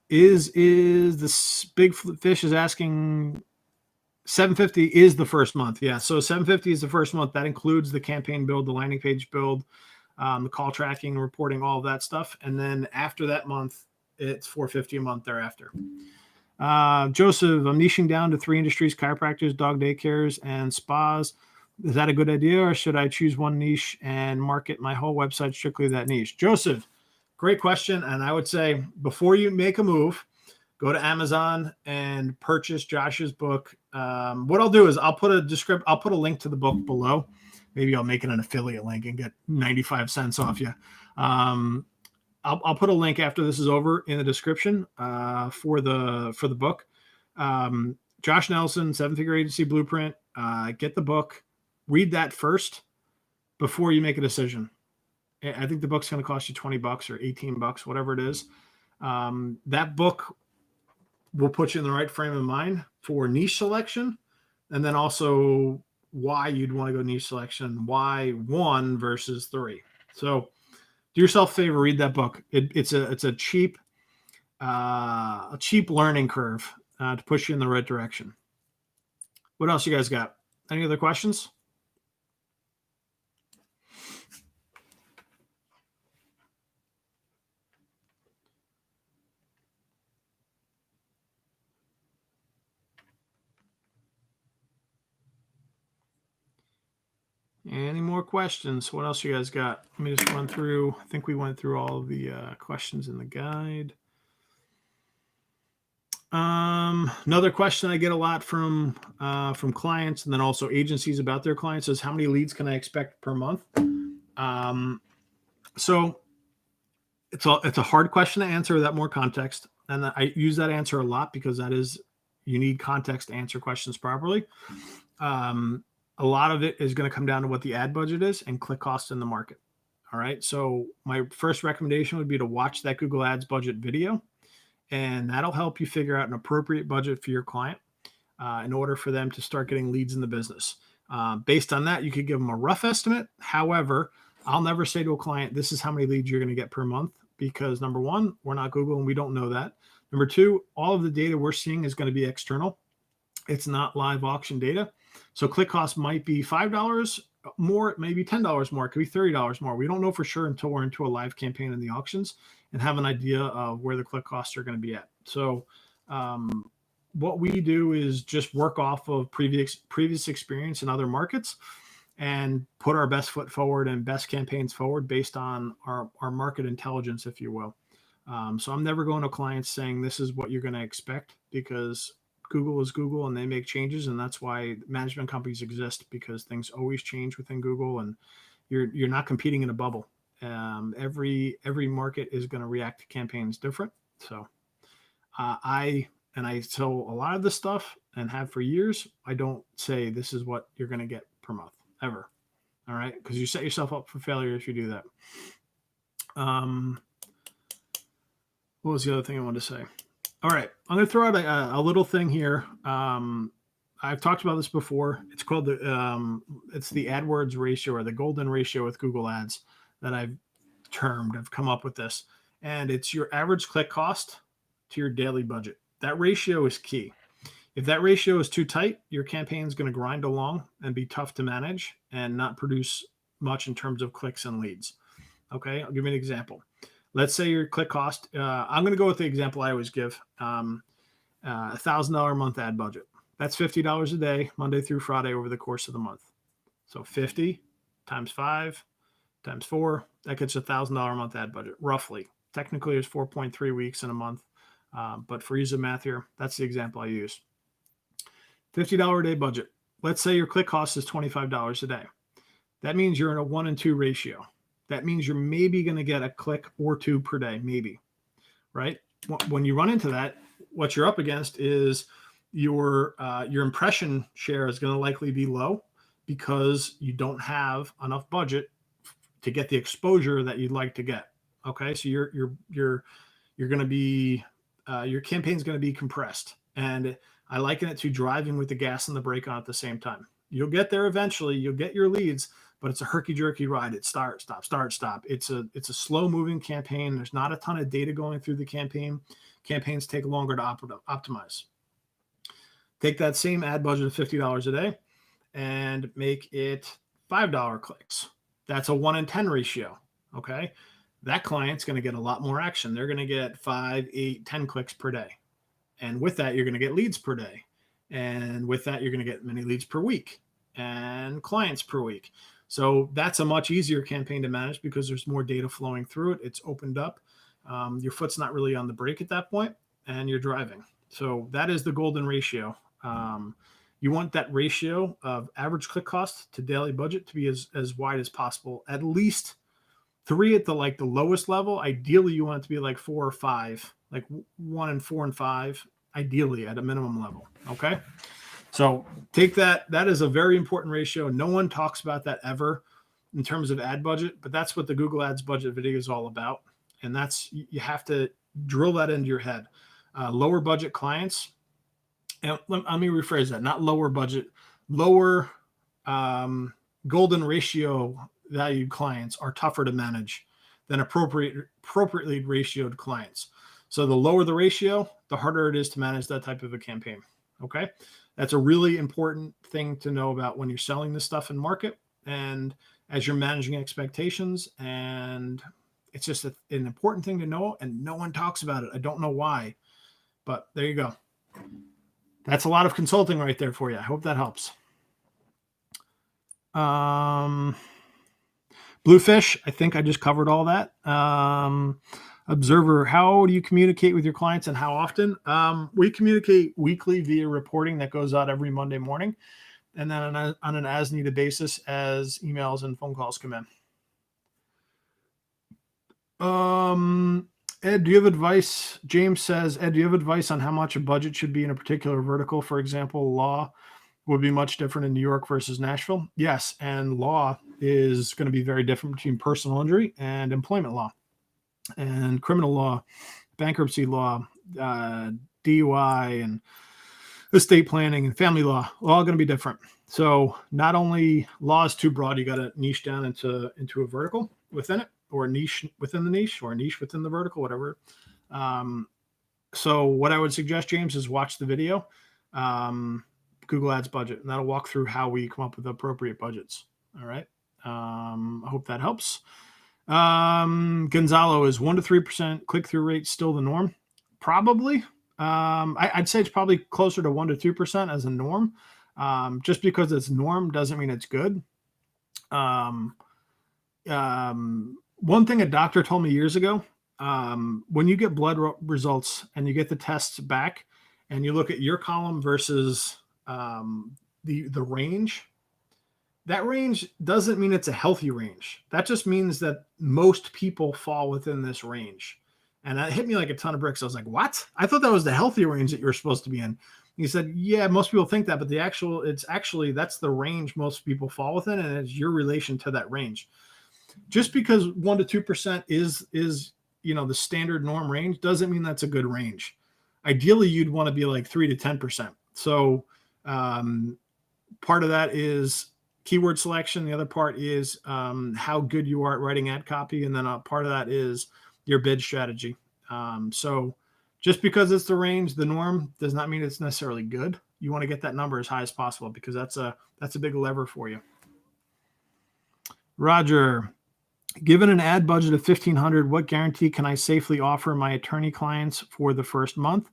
Is this big fish is asking, $750 is the first month. Yeah. So $750 is the first month. That includes the campaign build, the landing page build, the call tracking, reporting, all of that stuff. And then after that month, it's $450 a month thereafter. Joseph, I'm niching down to 3 industries: chiropractors, dog daycares, and spas. Is that a good idea, or should I choose one niche and market my whole website strictly that niche? Joseph, great question. And I would say, before you make a move, go to Amazon and purchase Josh's book. What I'll do is I'll put a link to the book below. Maybe I'll make it an affiliate link and get 95 cents off you. I'll put a link after this is over in the description for the book. Josh Nelson, 7-Figure Agency Blueprint. Get the book. Read that first before you make a decision. I think the book's going to cost you $20 or $18, whatever it is. That book will put you in the right frame of mind for niche selection, and then also why you'd want to go niche selection, why 1 versus 3. So do yourself a favor, read that book. It's a cheap learning curve to push you in the right direction. What else you guys got? Any other questions? Any more questions? What else you guys got? Let me just run through. I think we went through all of the questions in the guide. Another question I get a lot from clients and then also agencies about their clients is, how many leads can I expect per month? So it's a hard question to answer without more context. And I use that answer a lot because you need context to answer questions properly. A lot of it is going to come down to what the ad budget is and click cost in the market. All right. So my first recommendation would be to watch that Google Ads budget video, and that'll help you figure out an appropriate budget for your client in order for them to start getting leads in the business. Based on that, you could give them a rough estimate. However, I'll never say to a client, this is how many leads you're going to get per month, because number 1, we're not Google and we don't know that. Number 2, all of the data we're seeing is going to be external. It's not live auction data. So click cost might be $5 more, it may be $10 more, it could be $30 more. We don't know for sure until we're into a live campaign in the auctions and have an idea of where the click costs are going to be at. So what we do is just work off of previous experience in other markets and put our best foot forward and best campaigns forward based on our market intelligence, if you will. So I'm never going to clients saying this is what you're going to expect, because Google is Google and they make changes. And that's why management companies exist, because things always change within Google and you're not competing in a bubble. Every market is going to react to campaigns different. So I sell a lot of this stuff and have for years. I don't say this is what you're going to get per month ever. All right. Because you set yourself up for failure if you do that. What was the other thing I wanted to say? All right. I'm going to throw out a little thing here. I've talked about this before. It's called it's the Adwords ratio, or the golden ratio with Google Ads that I've come up with this. And it's your average click cost to your daily budget. That ratio is key. If that ratio is too tight, your campaign is going to grind along and be tough to manage and not produce much in terms of clicks and leads. Okay. I'll give you an example. Let's say your click cost, I'm going to go with the example I always give, $1,000 a month ad budget. That's $50 a day, Monday through Friday over the course of the month. So 50 times 5 times 4, that gets $1,000 a month ad budget, roughly. Technically, there's 4.3 weeks in a month. But for ease of math here, that's the example I use. $50 a day budget. Let's say your click cost is $25 a day. That means you're in a 1 and 2 ratio. That means you're maybe going to get a click or 2 per day, maybe, right? When you run into that, what you're up against is your impression share is going to likely be low because you don't have enough budget to get the exposure that you'd like to get. Okay, so you're going to be your campaign's going to be compressed, and I liken it to driving with the gas and the brake on at the same time. You'll get there eventually. You'll get your leads, but it's a herky-jerky ride. It's start, stop, start, stop. It's a slow-moving campaign. There's not a ton of data going through the campaign. Campaigns take longer to optimize. Take that same ad budget of $50 a day and make it $5 clicks. That's a 1 in 10 ratio. Okay. That client's going to get a lot more action. They're going to get 5, 8, 10 clicks per day. And with that, you're going to get leads per day. And with that, you're going to get many leads per week and clients per week. So that's a much easier campaign to manage because there's more data flowing through it. It's opened up. Your foot's not really on the brake at that point, and you're driving. So that is the golden ratio. You want that ratio of average click cost to daily budget to be as wide as possible. At least 3 at the lowest level. Ideally, you want it to be like 4 or 5, like 1 and 4 and 5, ideally at a minimum level. Okay. So take that. That is a very important ratio. No one talks about that ever in terms of ad budget, but that's what the Google Ads budget video is all about. And that's, you have to drill that into your head. Lower budget clients, and let me rephrase that, not lower budget, lower golden ratio valued clients are tougher to manage than appropriately ratioed clients. So the lower the ratio, the harder it is to manage that type of a campaign. Okay. That's a really important thing to know about when you're selling this stuff in market and as you're managing expectations. And it's just an important thing to know, and no one talks about it. I don't know why, but there you go. That's a lot of consulting right there for you. I hope that helps. Bluefish, I think I just covered all that. Observer, how do you communicate with your clients and how often? We communicate weekly via reporting that goes out every Monday morning, and then on an as-needed basis as emails and phone calls come in. Ed, do you have advice? James says, Ed, do you have advice on how much a budget should be in a particular vertical? For example, law would be much different in New York versus Nashville. Yes, and law is going to be very different between personal injury and employment law and criminal law, bankruptcy law, DUI, and estate planning and family law, all going to be different. So not only law is too broad, you got to niche down into a vertical within it, or a niche within the niche, or a niche within the vertical, whatever. So what I would suggest, James, is watch the video, Google Ads budget, and that'll walk through how we come up with appropriate budgets. All right. I hope that helps. Gonzalo, is 1 to 3% click-through rate still the norm? Probably. I'd say it's probably closer to 1 to 2% as a norm. Just because it's norm doesn't mean it's good. One thing a doctor told me years ago, when you get blood results and you get the tests back and you look at your column versus the range, that range doesn't mean it's a healthy range. That just means that most people fall within this range. And that hit me like a ton of bricks. I was like, what? I thought that was the healthy range that you were supposed to be in. He said, yeah, most people think that, but that's the range most people fall within, and it's your relation to that range. Just because 1 to 2% is the standard norm range doesn't mean that's a good range. Ideally, you'd want to be like 3 to 10%. So part of that is keyword selection. The other part is how good you are at writing ad copy. And then a part of that is your bid strategy. So just because it's the range, the norm, does not mean it's necessarily good. You want to get that number as high as possible because that's a big lever for you. Roger, given an ad budget of $1,500, what guarantee can I safely offer my attorney clients for the first month?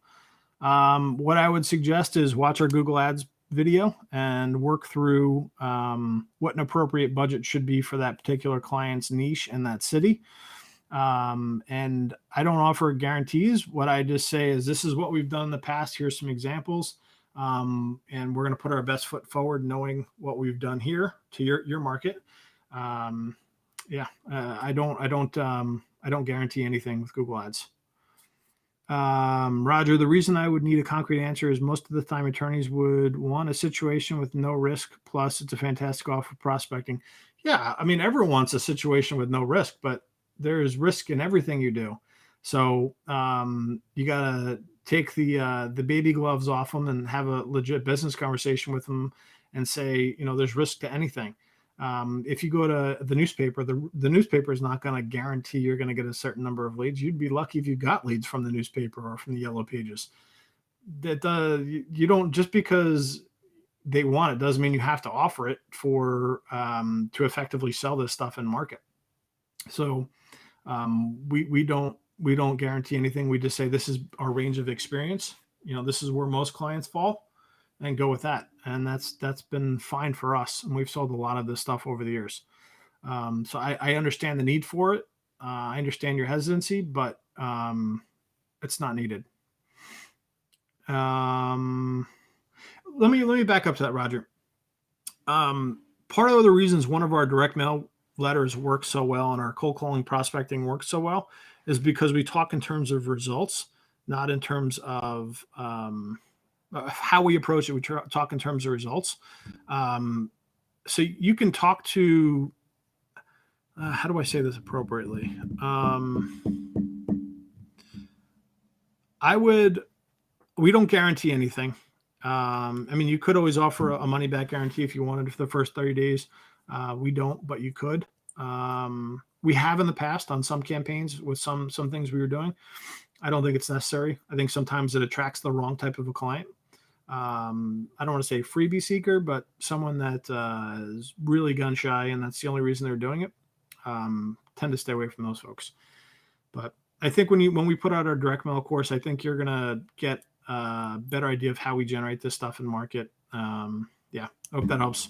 What I would suggest is watch our Google Ads video and work through what an appropriate budget should be for that particular client's niche in that city. And I don't offer guarantees. What I just say is this is what we've done in the past. Here's some examples. And we're going to put our best foot forward knowing what we've done here to your market. I don't guarantee anything with Google Ads. Roger, the reason I would need a concrete answer is most of the time attorneys would want a situation with no risk. Plus, it's a fantastic offer prospecting. Yeah, I mean, everyone wants a situation with no risk, but there is risk in everything you do. So you gotta take the baby gloves off them and have a legit business conversation with them and say, there's risk to anything. If you go to the newspaper, the newspaper is not going to guarantee you're going to get a certain number of leads. You'd be lucky if you got leads from the newspaper or from the yellow pages. That you don't, just because they want it doesn't mean you have to offer it for to effectively sell this stuff in market. So we don't guarantee anything. We just say this is our range of experience. This is where most clients fall, and go with that. And that's been fine for us. And we've sold a lot of this stuff over the years. So I understand the need for it. I understand your hesitancy, but it's not needed. Let me back up to that, Roger. Part of the reasons one of our direct mail letters work so well and our cold calling prospecting works so well is because we talk in terms of results, not in terms of how we approach it. We talk in terms of results. So you can talk to, how do I say this appropriately? We don't guarantee anything. I mean, you could always offer a money back guarantee if you wanted for the first 30 days. We don't, but you could. We have in the past on some campaigns with some things we were doing. I don't think it's necessary. I think sometimes it attracts the wrong type of a client. I don't want to say freebie seeker, but someone that is really gun shy, and that's the only reason they're doing it. Tend to stay away from those folks. But I think when we put out our direct mail course, I think you're gonna get a better idea of how we generate this stuff in market. Yeah, I hope that helps.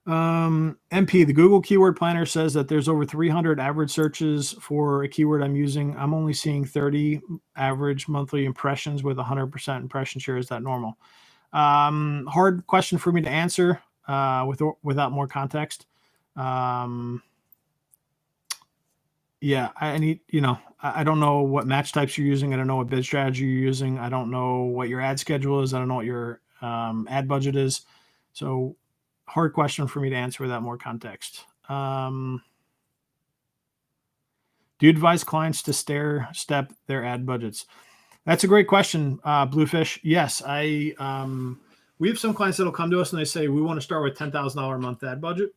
MP, the Google Keyword Planner says that there's over 300 average searches for a keyword I'm using. I'm only seeing 30 average monthly impressions with 100% impression share. Is that normal? Hard question for me to answer without more context. Yeah, I need, I don't know what match types you're using. I don't know what bid strategy you're using. I don't know what your ad schedule is. I don't know what your ad budget is. So hard question for me to answer without more context. Do you advise clients to stair step their ad budgets? That's a great question, Bluefish. Yes, we have some clients that'll come to us and they say, we want to start with $10,000 a month ad budget.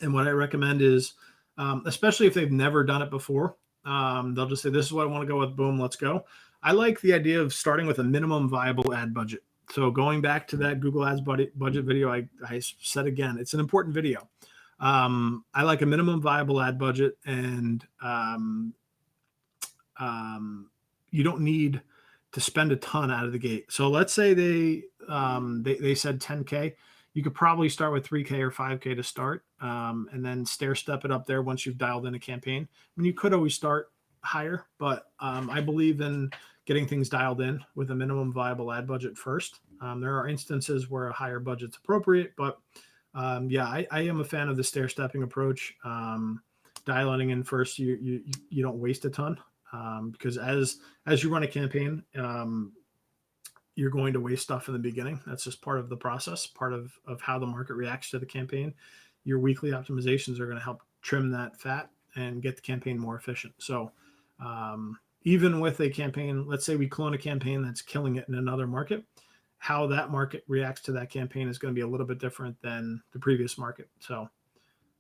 And what I recommend is, especially if they've never done it before, they'll just say, this is what I want to go with. Boom, let's go. I like the idea of starting with a minimum viable ad budget. So going back to that Google Ads budget video, I said again, it's an important video. I like a minimum viable ad budget, and you don't need to spend a ton out of the gate. So let's say they said 10K. You could probably start with 3K or 5K to start, and then stair step it up there once you've dialed in a campaign. I mean, you could always start higher, but I believe in getting things dialed in with a minimum viable ad budget first. There are instances where a higher budget's appropriate, but yeah, I am a fan of the stair stepping approach. Dialing in first, you don't waste a ton, because as you run a campaign, you're going to waste stuff in the beginning. That's just part of the process, part of how the market reacts to the campaign. Your weekly optimizations are going to help trim that fat and get the campaign more efficient. So even with a campaign, let's say we clone a campaign that's killing it in another market, how that market reacts to that campaign is going to be a little bit different than the previous market. So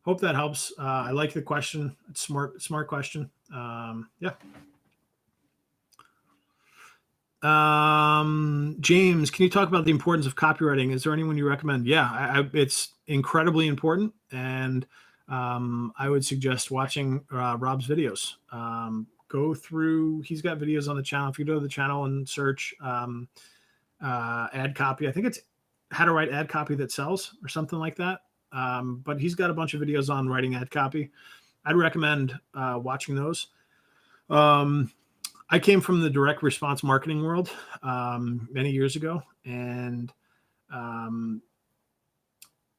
hope that helps. I like the question. It's smart question. Yeah. James, can you talk about the importance of copywriting? Is there anyone you recommend? Yeah, it's incredibly important. And I would suggest watching Rob's videos. Go through, he's got videos on the channel. If you go to the channel and search ad copy, I think it's how to write ad copy that sells or something like that. But he's got a bunch of videos on writing ad copy. I'd recommend watching those. I came from the direct response marketing world many years ago, and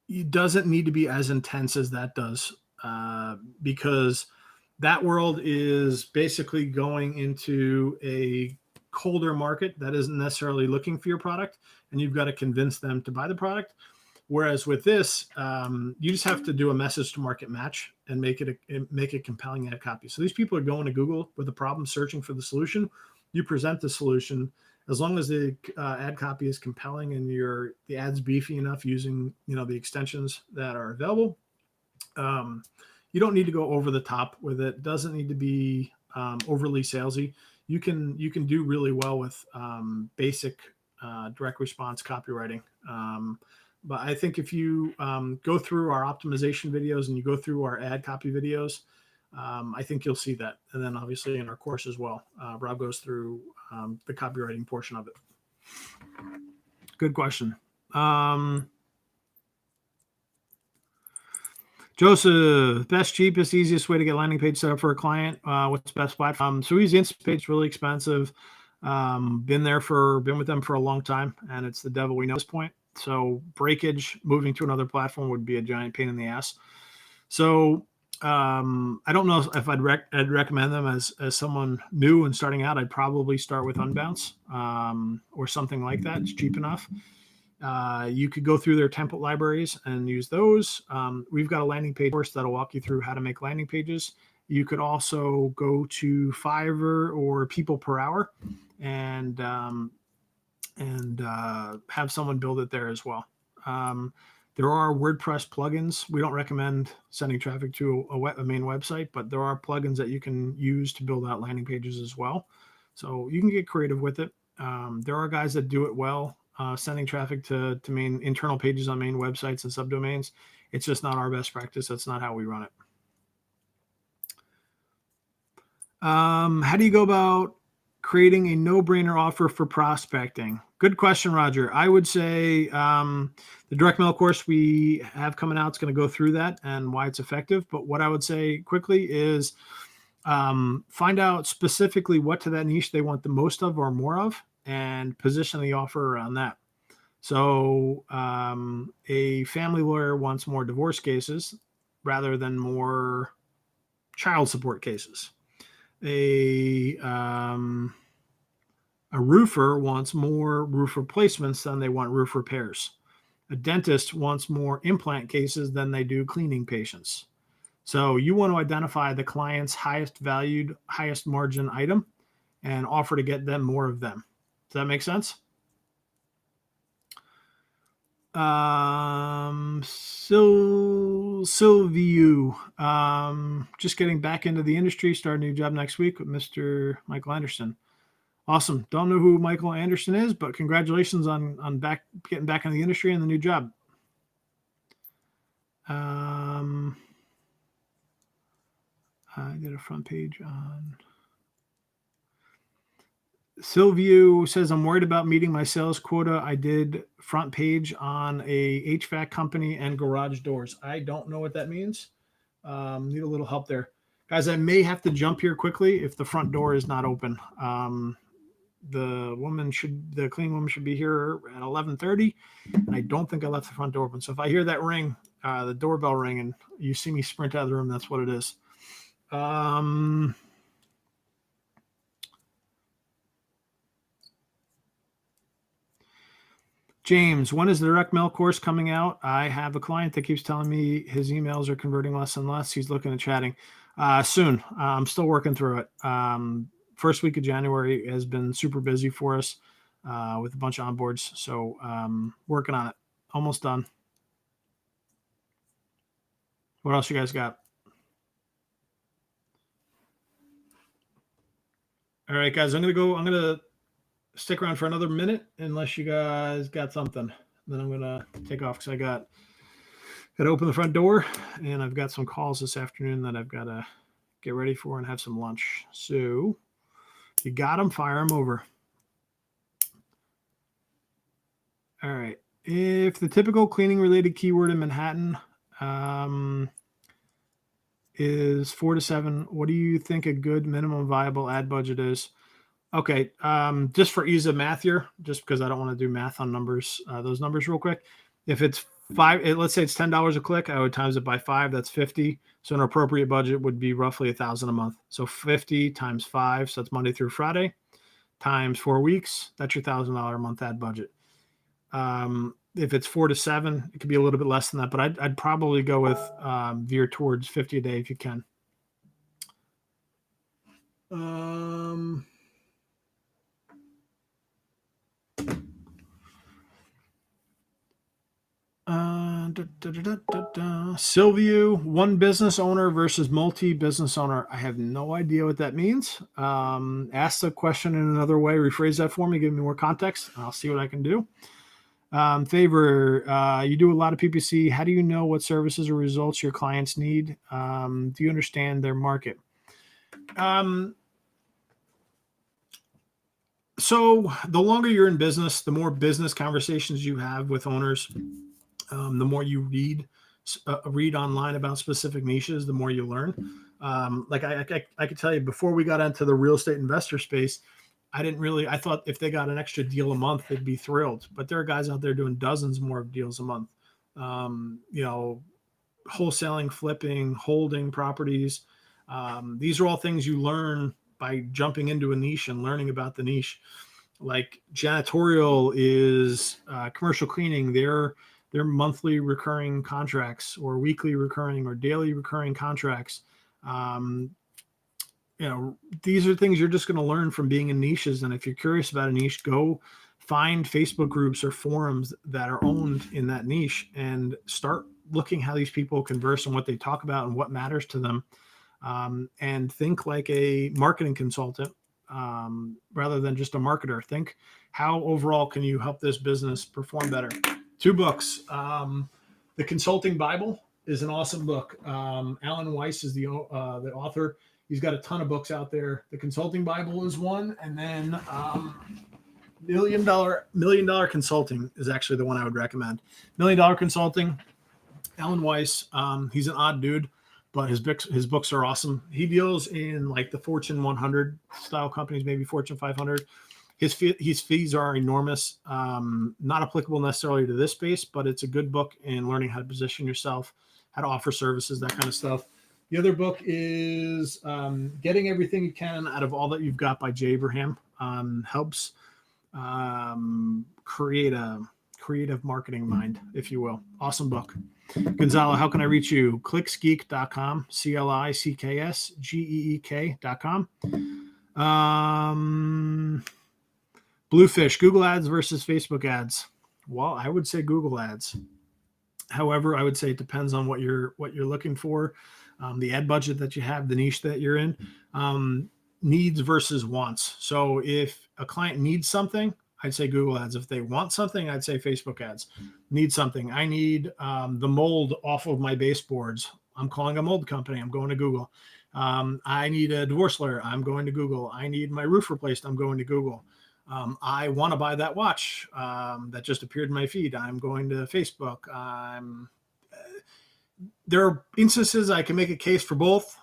it doesn't need to be as intense as that does, because That world is basically going into a colder market that isn't necessarily looking for your product, and you've got to convince them to buy the product. Whereas with this, you just have to do a message to market match and make it compelling ad copy. So these people are going to Google with a problem, searching for the solution. You present the solution. As long as the ad copy is compelling and the ad's beefy enough using the extensions that are available, you don't need to go over the top with it. It doesn't need to be overly salesy. You can do really well with basic direct response copywriting. But I think if you go through our optimization videos and you go through our ad copy videos, I think you'll see that. And then obviously in our course as well, Rob goes through the copywriting portion of it. Good question. Joseph, best, cheapest, easiest way to get landing page set up for a client. What's the best platform? So easy. Instapage, really expensive. Been with them for a long time, and it's the devil we know at this point. So breakage, moving to another platform would be a giant pain in the ass. So I don't know if I'd recommend them as someone new and starting out. I'd probably start with Unbounce or something like that. It's cheap enough. You could go through their template libraries and use those. We've got a landing page course that'll walk you through how to make landing pages. You could also go to Fiverr or People Per Hour and have someone build it there as well. There are WordPress plugins. We don't recommend sending traffic to a main website, but there are plugins that you can use to build out landing pages as well. So you can get creative with it. There are guys that do it well, sending traffic to main internal pages on main websites and subdomains. It's just not our best practice. That's not how we run it. How do you go about creating a no-brainer offer for prospecting? Good question, Roger. I would say the direct mail course we have coming out is going to go through that and why it's effective. But what I would say quickly is find out specifically what to that niche they want the most of or more of, and position the offer around that. So a family lawyer wants more divorce cases rather than more child support cases. A roofer wants more roof replacements than they want roof repairs. A dentist wants more implant cases than they do cleaning patients. So you want to identify the client's highest valued, highest margin item and offer to get them more of them. Does that make sense? Sylvie, just getting back into the industry, start a new job next week with Mr. Michael Anderson. Awesome. Don't know who Michael Anderson is, but congratulations on getting back into the industry and the new job. I did a front page on. Sylvia says, I'm worried about meeting my sales quota. I did front page on a HVAC company and garage doors. I don't know what that means. Need a little help there. Guys, I may have to jump here quickly if the front door is not open. The cleaning woman should be here at 11:30. I don't think I left the front door open. So if I hear that ring, the doorbell ring, and you see me sprint out of the room, that's what it is. James, when is the direct mail course coming out? I have a client that keeps telling me his emails are converting less and less. He's looking at chatting. Soon. I'm still working through it. First week of January has been super busy for us with a bunch of onboards. So working on it. Almost done. What else you guys got? All right, guys, I'm going to stick around for another minute unless you guys got something. Then I'm going to take off because I got to open the front door, and I've got some calls this afternoon that I've got to get ready for and have some lunch. So you got them, fire them over. All right. If the typical cleaning related keyword in Manhattan is 4 to 7, what do you think a good minimum viable ad budget is? Okay. Just for ease of math here, just because I don't want to do math on numbers, those numbers real quick. If it's let's say it's $10 a click. I would times it by 5. That's 50. So an appropriate budget would be roughly $1,000 a month. So 50 times 5. So that's Monday through Friday times 4 weeks. That's your $1,000 a month ad budget. If it's 4 to 7, it could be a little bit less than that, but I'd probably go with veer towards 50 a day if you can. Sylvia, one business owner versus multi-business owner. I have no idea what that means. Ask the question in another way. Rephrase that for me. Give me more context. And I'll see what I can do. Favor, you do a lot of PPC. How do you know what services or results your clients need? Do you understand their market? So the longer you're in business, the more business conversations you have with owners, the more you read online about specific niches, the more you learn. Like I could tell you, before we got into the real estate investor space, I thought if they got an extra deal a month, they'd be thrilled. But there are guys out there doing dozens more deals a month. Wholesaling, flipping, holding properties. These are all things you learn by jumping into a niche and learning about the niche. Like janitorial is commercial cleaning. They're monthly recurring contracts or weekly recurring or daily recurring contracts. These are things you're just going to learn from being in niches. And if you're curious about a niche, go find Facebook groups or forums that are owned in that niche and start looking how these people converse and what they talk about and what matters to them. And think like a marketing consultant rather than just a marketer. Think how overall can you help this business perform better? 2 books. The Consulting Bible is an awesome book. Alan Weiss is the author. He's got a ton of books out there. The Consulting Bible is one, and then Million Dollar Consulting is actually the one I would recommend. $1 Million Consulting. Alan Weiss. He's an odd dude, but his books are awesome. He deals in like the Fortune 100 style companies, maybe Fortune 500. His fees are enormous. Not applicable necessarily to this space, but it's a good book in learning how to position yourself, how to offer services, that kind of stuff. The other book is Getting Everything You Can Out of All That You've Got by Jay Abraham. Helps create a creative marketing mind, if you will. Awesome book. Gonzalo, how can I reach you? clicksgeek.com, clicksgeek.com. Bluefish, Google ads versus Facebook ads. Well, I would say Google ads. However, I would say it depends on what you're looking for, the ad budget that you have, the niche that you're in, needs versus wants. So if a client needs something, I'd say Google ads. If they want something, I'd say Facebook ads. Need something. I need the mold off of my baseboards. I'm calling a mold company. I'm going to Google. I need a divorce lawyer. I'm going to Google. I need my roof replaced. I'm going to Google. I want to buy that watch that just appeared in my feed. I'm going to Facebook. There are instances I can make a case for both.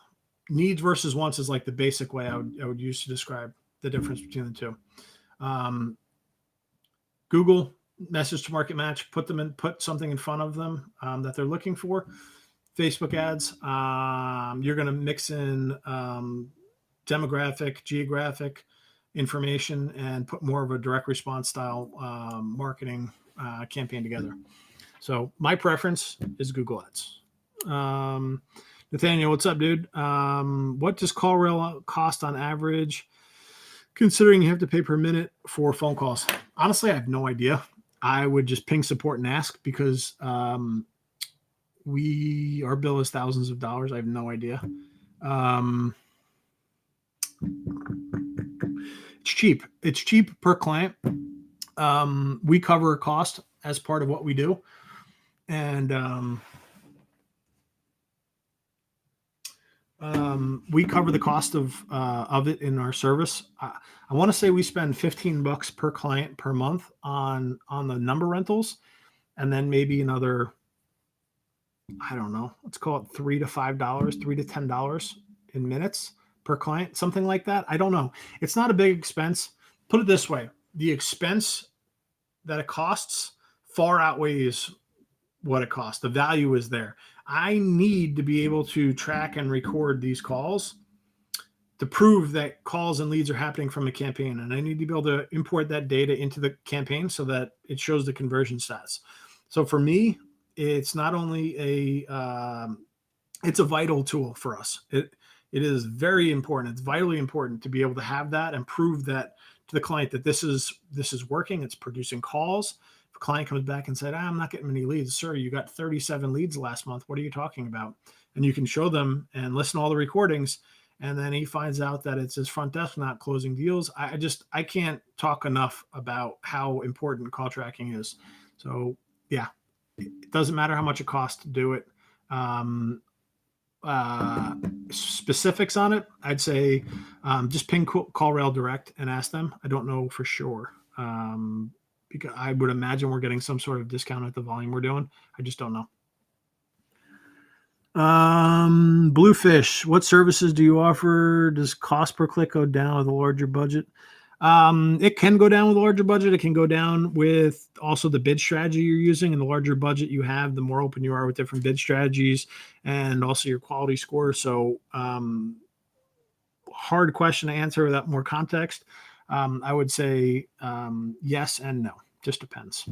Needs versus wants is like the basic way I would use to describe the difference between the two. Google, message to market match, put something in front of them that they're looking for. Facebook ads, you're going to mix in demographic, geographic information and put more of a direct response style marketing campaign together. So my preference is Google ads. Nathaniel, what's up, dude? What does CallRail cost on average, considering you have to pay per minute for phone calls? Honestly, I have no idea. I would just ping support and ask because our bill is thousands of dollars. I have no idea. It's cheap. It's cheap per client. We cover a cost as part of what we do. And we cover the cost of it in our service. I want to say we spend $15 per client per month on the number rentals, and then maybe another, I don't know, let's call it $3 to $5, $3 to $10 in minutes per client, something like that. I don't know. It's not a big expense. Put it this way: the expense that it costs far outweighs what it costs. The value is there. I need to be able to track and record these calls to prove that calls and leads are happening from a campaign. And I need to be able to import that data into the campaign so that it shows the conversion stats. So for me, it's not only it's a vital tool for us. It is very important. It's vitally important to be able to have that and prove that to the client that this is working. It's producing calls. If a client comes back and said, I'm not getting many leads, sir, you got 37 leads last month. What are you talking about? And you can show them and listen to all the recordings. And then he finds out that it's his front desk not closing deals. I can't talk enough about how important call tracking is. So yeah, it doesn't matter how much it costs to do it. Specifics on it, I'd say just ping CallRail Direct and ask them. I don't know for sure, because I would imagine we're getting some sort of discount at the volume we're doing. I just don't know. Bluefish, what services do you offer? Does cost per click go down with a larger budget? It can go down with a larger budget. It can go down with also the bid strategy you're using, and the larger budget you have, the more open you are with different bid strategies and also your quality score. So, hard question to answer without more context. I would say, yes and no, just depends.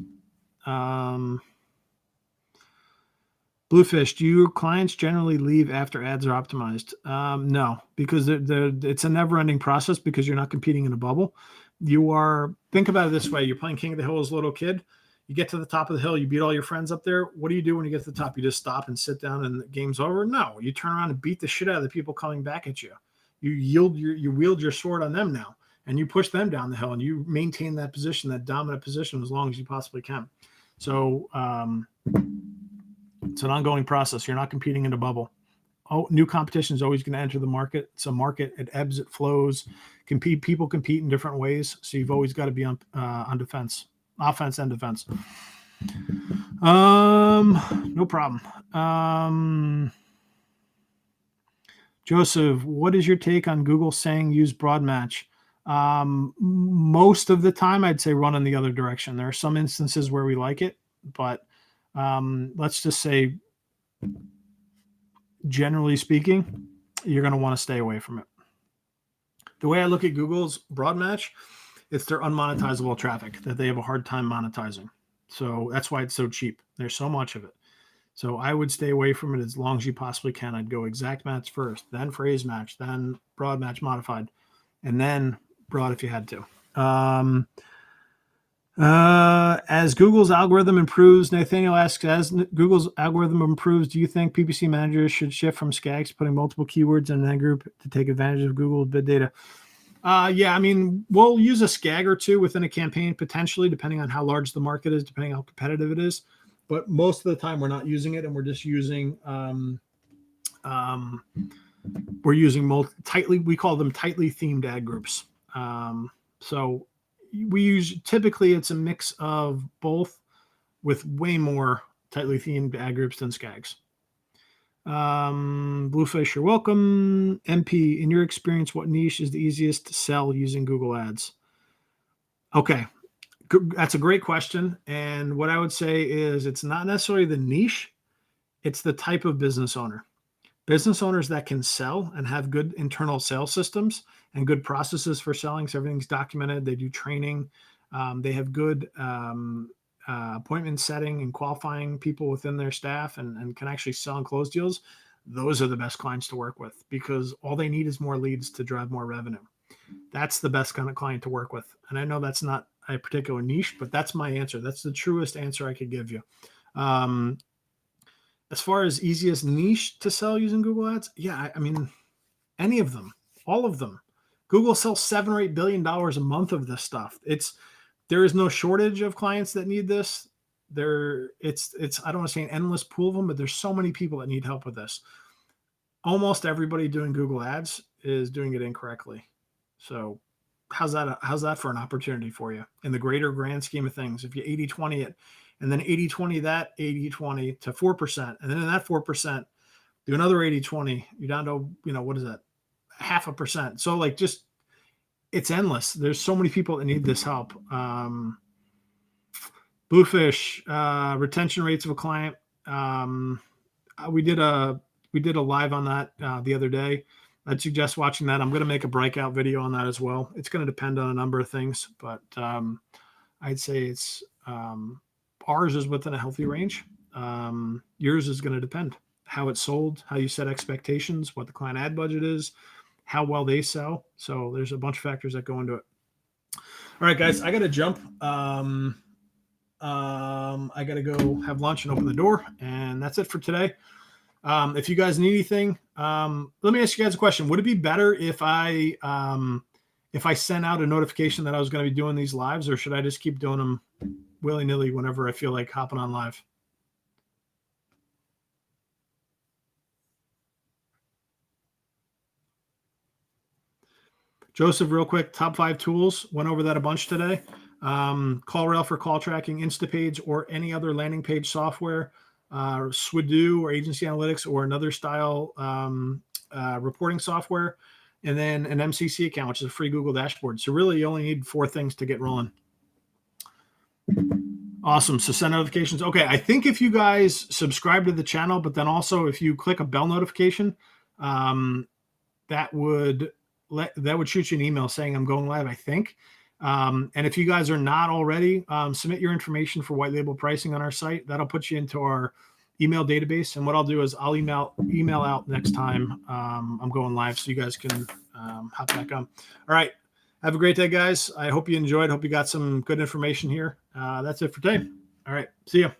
Bluefish, do your clients generally leave after ads are optimized? No, because it's a never-ending process because you're not competing in a bubble. Think about it this way. You're playing King of the Hill as a little kid. You get to the top of the hill. You beat all your friends up there. What do you do when you get to the top? You just stop and sit down and the game's over? No, you turn around and beat the shit out of the people coming back at you. You wield your sword on them now, and you push them down the hill, and you maintain that position, that dominant position, as long as you possibly can. So, it's an ongoing process. You're not competing in a bubble. New competition is always going to enter the market. It's a market. It ebbs, it flows. People compete in different ways. So you've always got to be on defense, offense and defense. No problem. Joseph, what is your take on Google saying use broad match? Most of the time, I'd say run in the other direction. There are some instances where we like it, but let's just say, generally speaking, you're going to want to stay away from it. The way I look at Google's broad match, it's their unmonetizable traffic that they have a hard time monetizing. So that's why it's so cheap. There's so much of it. So I would stay away from it as long as you possibly can. I'd go exact match first, then phrase match, then broad match modified, and then broad if you had to. As Google's algorithm improves, Nathaniel asks, as Google's algorithm improves, do you think PPC managers should shift from Skags to putting multiple keywords in that group to take advantage of Google's bid data? Yeah, I mean, we'll use a Skag or two within a campaign, potentially, depending on how large the market is, depending on how competitive it is. But most of the time, we're not using it, and we're just using, we call them tightly themed ad groups. So we use, typically it's a mix of both with way more tightly themed ad groups than Skags. Bluefish, you're welcome. MP, in your experience, what niche is the easiest to sell using Google Ads? Okay, that's a great question. And what I would say is it's not necessarily the niche, it's the type of business owner. Business owners that can sell and have good internal sales systems and good processes for selling. So everything's documented. They do training. They have good appointment setting and qualifying people within their staff and can actually sell and close deals. Those are the best clients to work with because all they need is more leads to drive more revenue. That's the best kind of client to work with. And I know that's not a particular niche, but that's my answer. That's the truest answer I could give you. As far as easiest niche to sell using Google Ads, yeah, I mean, any of them, all of them. Google sells $7 or $8 billion a month of this stuff. There is no shortage of clients that need this. It's I don't want to say an endless pool of them, but there's so many people that need help with this. Almost everybody doing Google Ads is doing it incorrectly. So how's that for an opportunity for you in the greater grand scheme of things? If you 80-20 it, and then 80-20 that, 80-20 to 4%. And then in that 4%, do another 80-20. You're down to, what is that? 0.5%. So like just, it's endless. There's so many people that need this help. Bluefish, retention rates of a client We did a live on that the other day. I'd suggest watching that. I'm going to make a breakout video on that as well. It's going to depend on a number of things, but I'd say it's ours is within a healthy range. Yours is going to depend how it's sold, how you set expectations, what the client ad budget is, how well they sell. So there's a bunch of factors that go into it. All right, guys, I got to jump. I got to go have lunch and open the door, and that's it for today. If you guys need anything, let me ask you guys a question. Would it be better if I sent out a notification that I was going to be doing these lives, or should I just keep doing them willy-nilly whenever I feel like hopping on live? Joseph, real quick, top 5 tools. Went over that a bunch today. CallRail for call tracking, Instapage, or any other landing page software, Swidoo or Agency Analytics, or another style reporting software, and then an MCC account, which is a free Google dashboard. So really, you only need 4 things to get rolling. Awesome. So send notifications. Okay, I think if you guys subscribe to the channel, but then also if you click a bell notification, that would shoot you an email saying I'm going live, I think. And if you guys are not already, submit your information for white label pricing on our site. That'll put you into our email database. And what I'll do is I'll email out next time I'm going live, so you guys can hop back on. All right. Have a great day, guys. I hope you enjoyed. Hope you got some good information here. That's it for today. All right. See ya.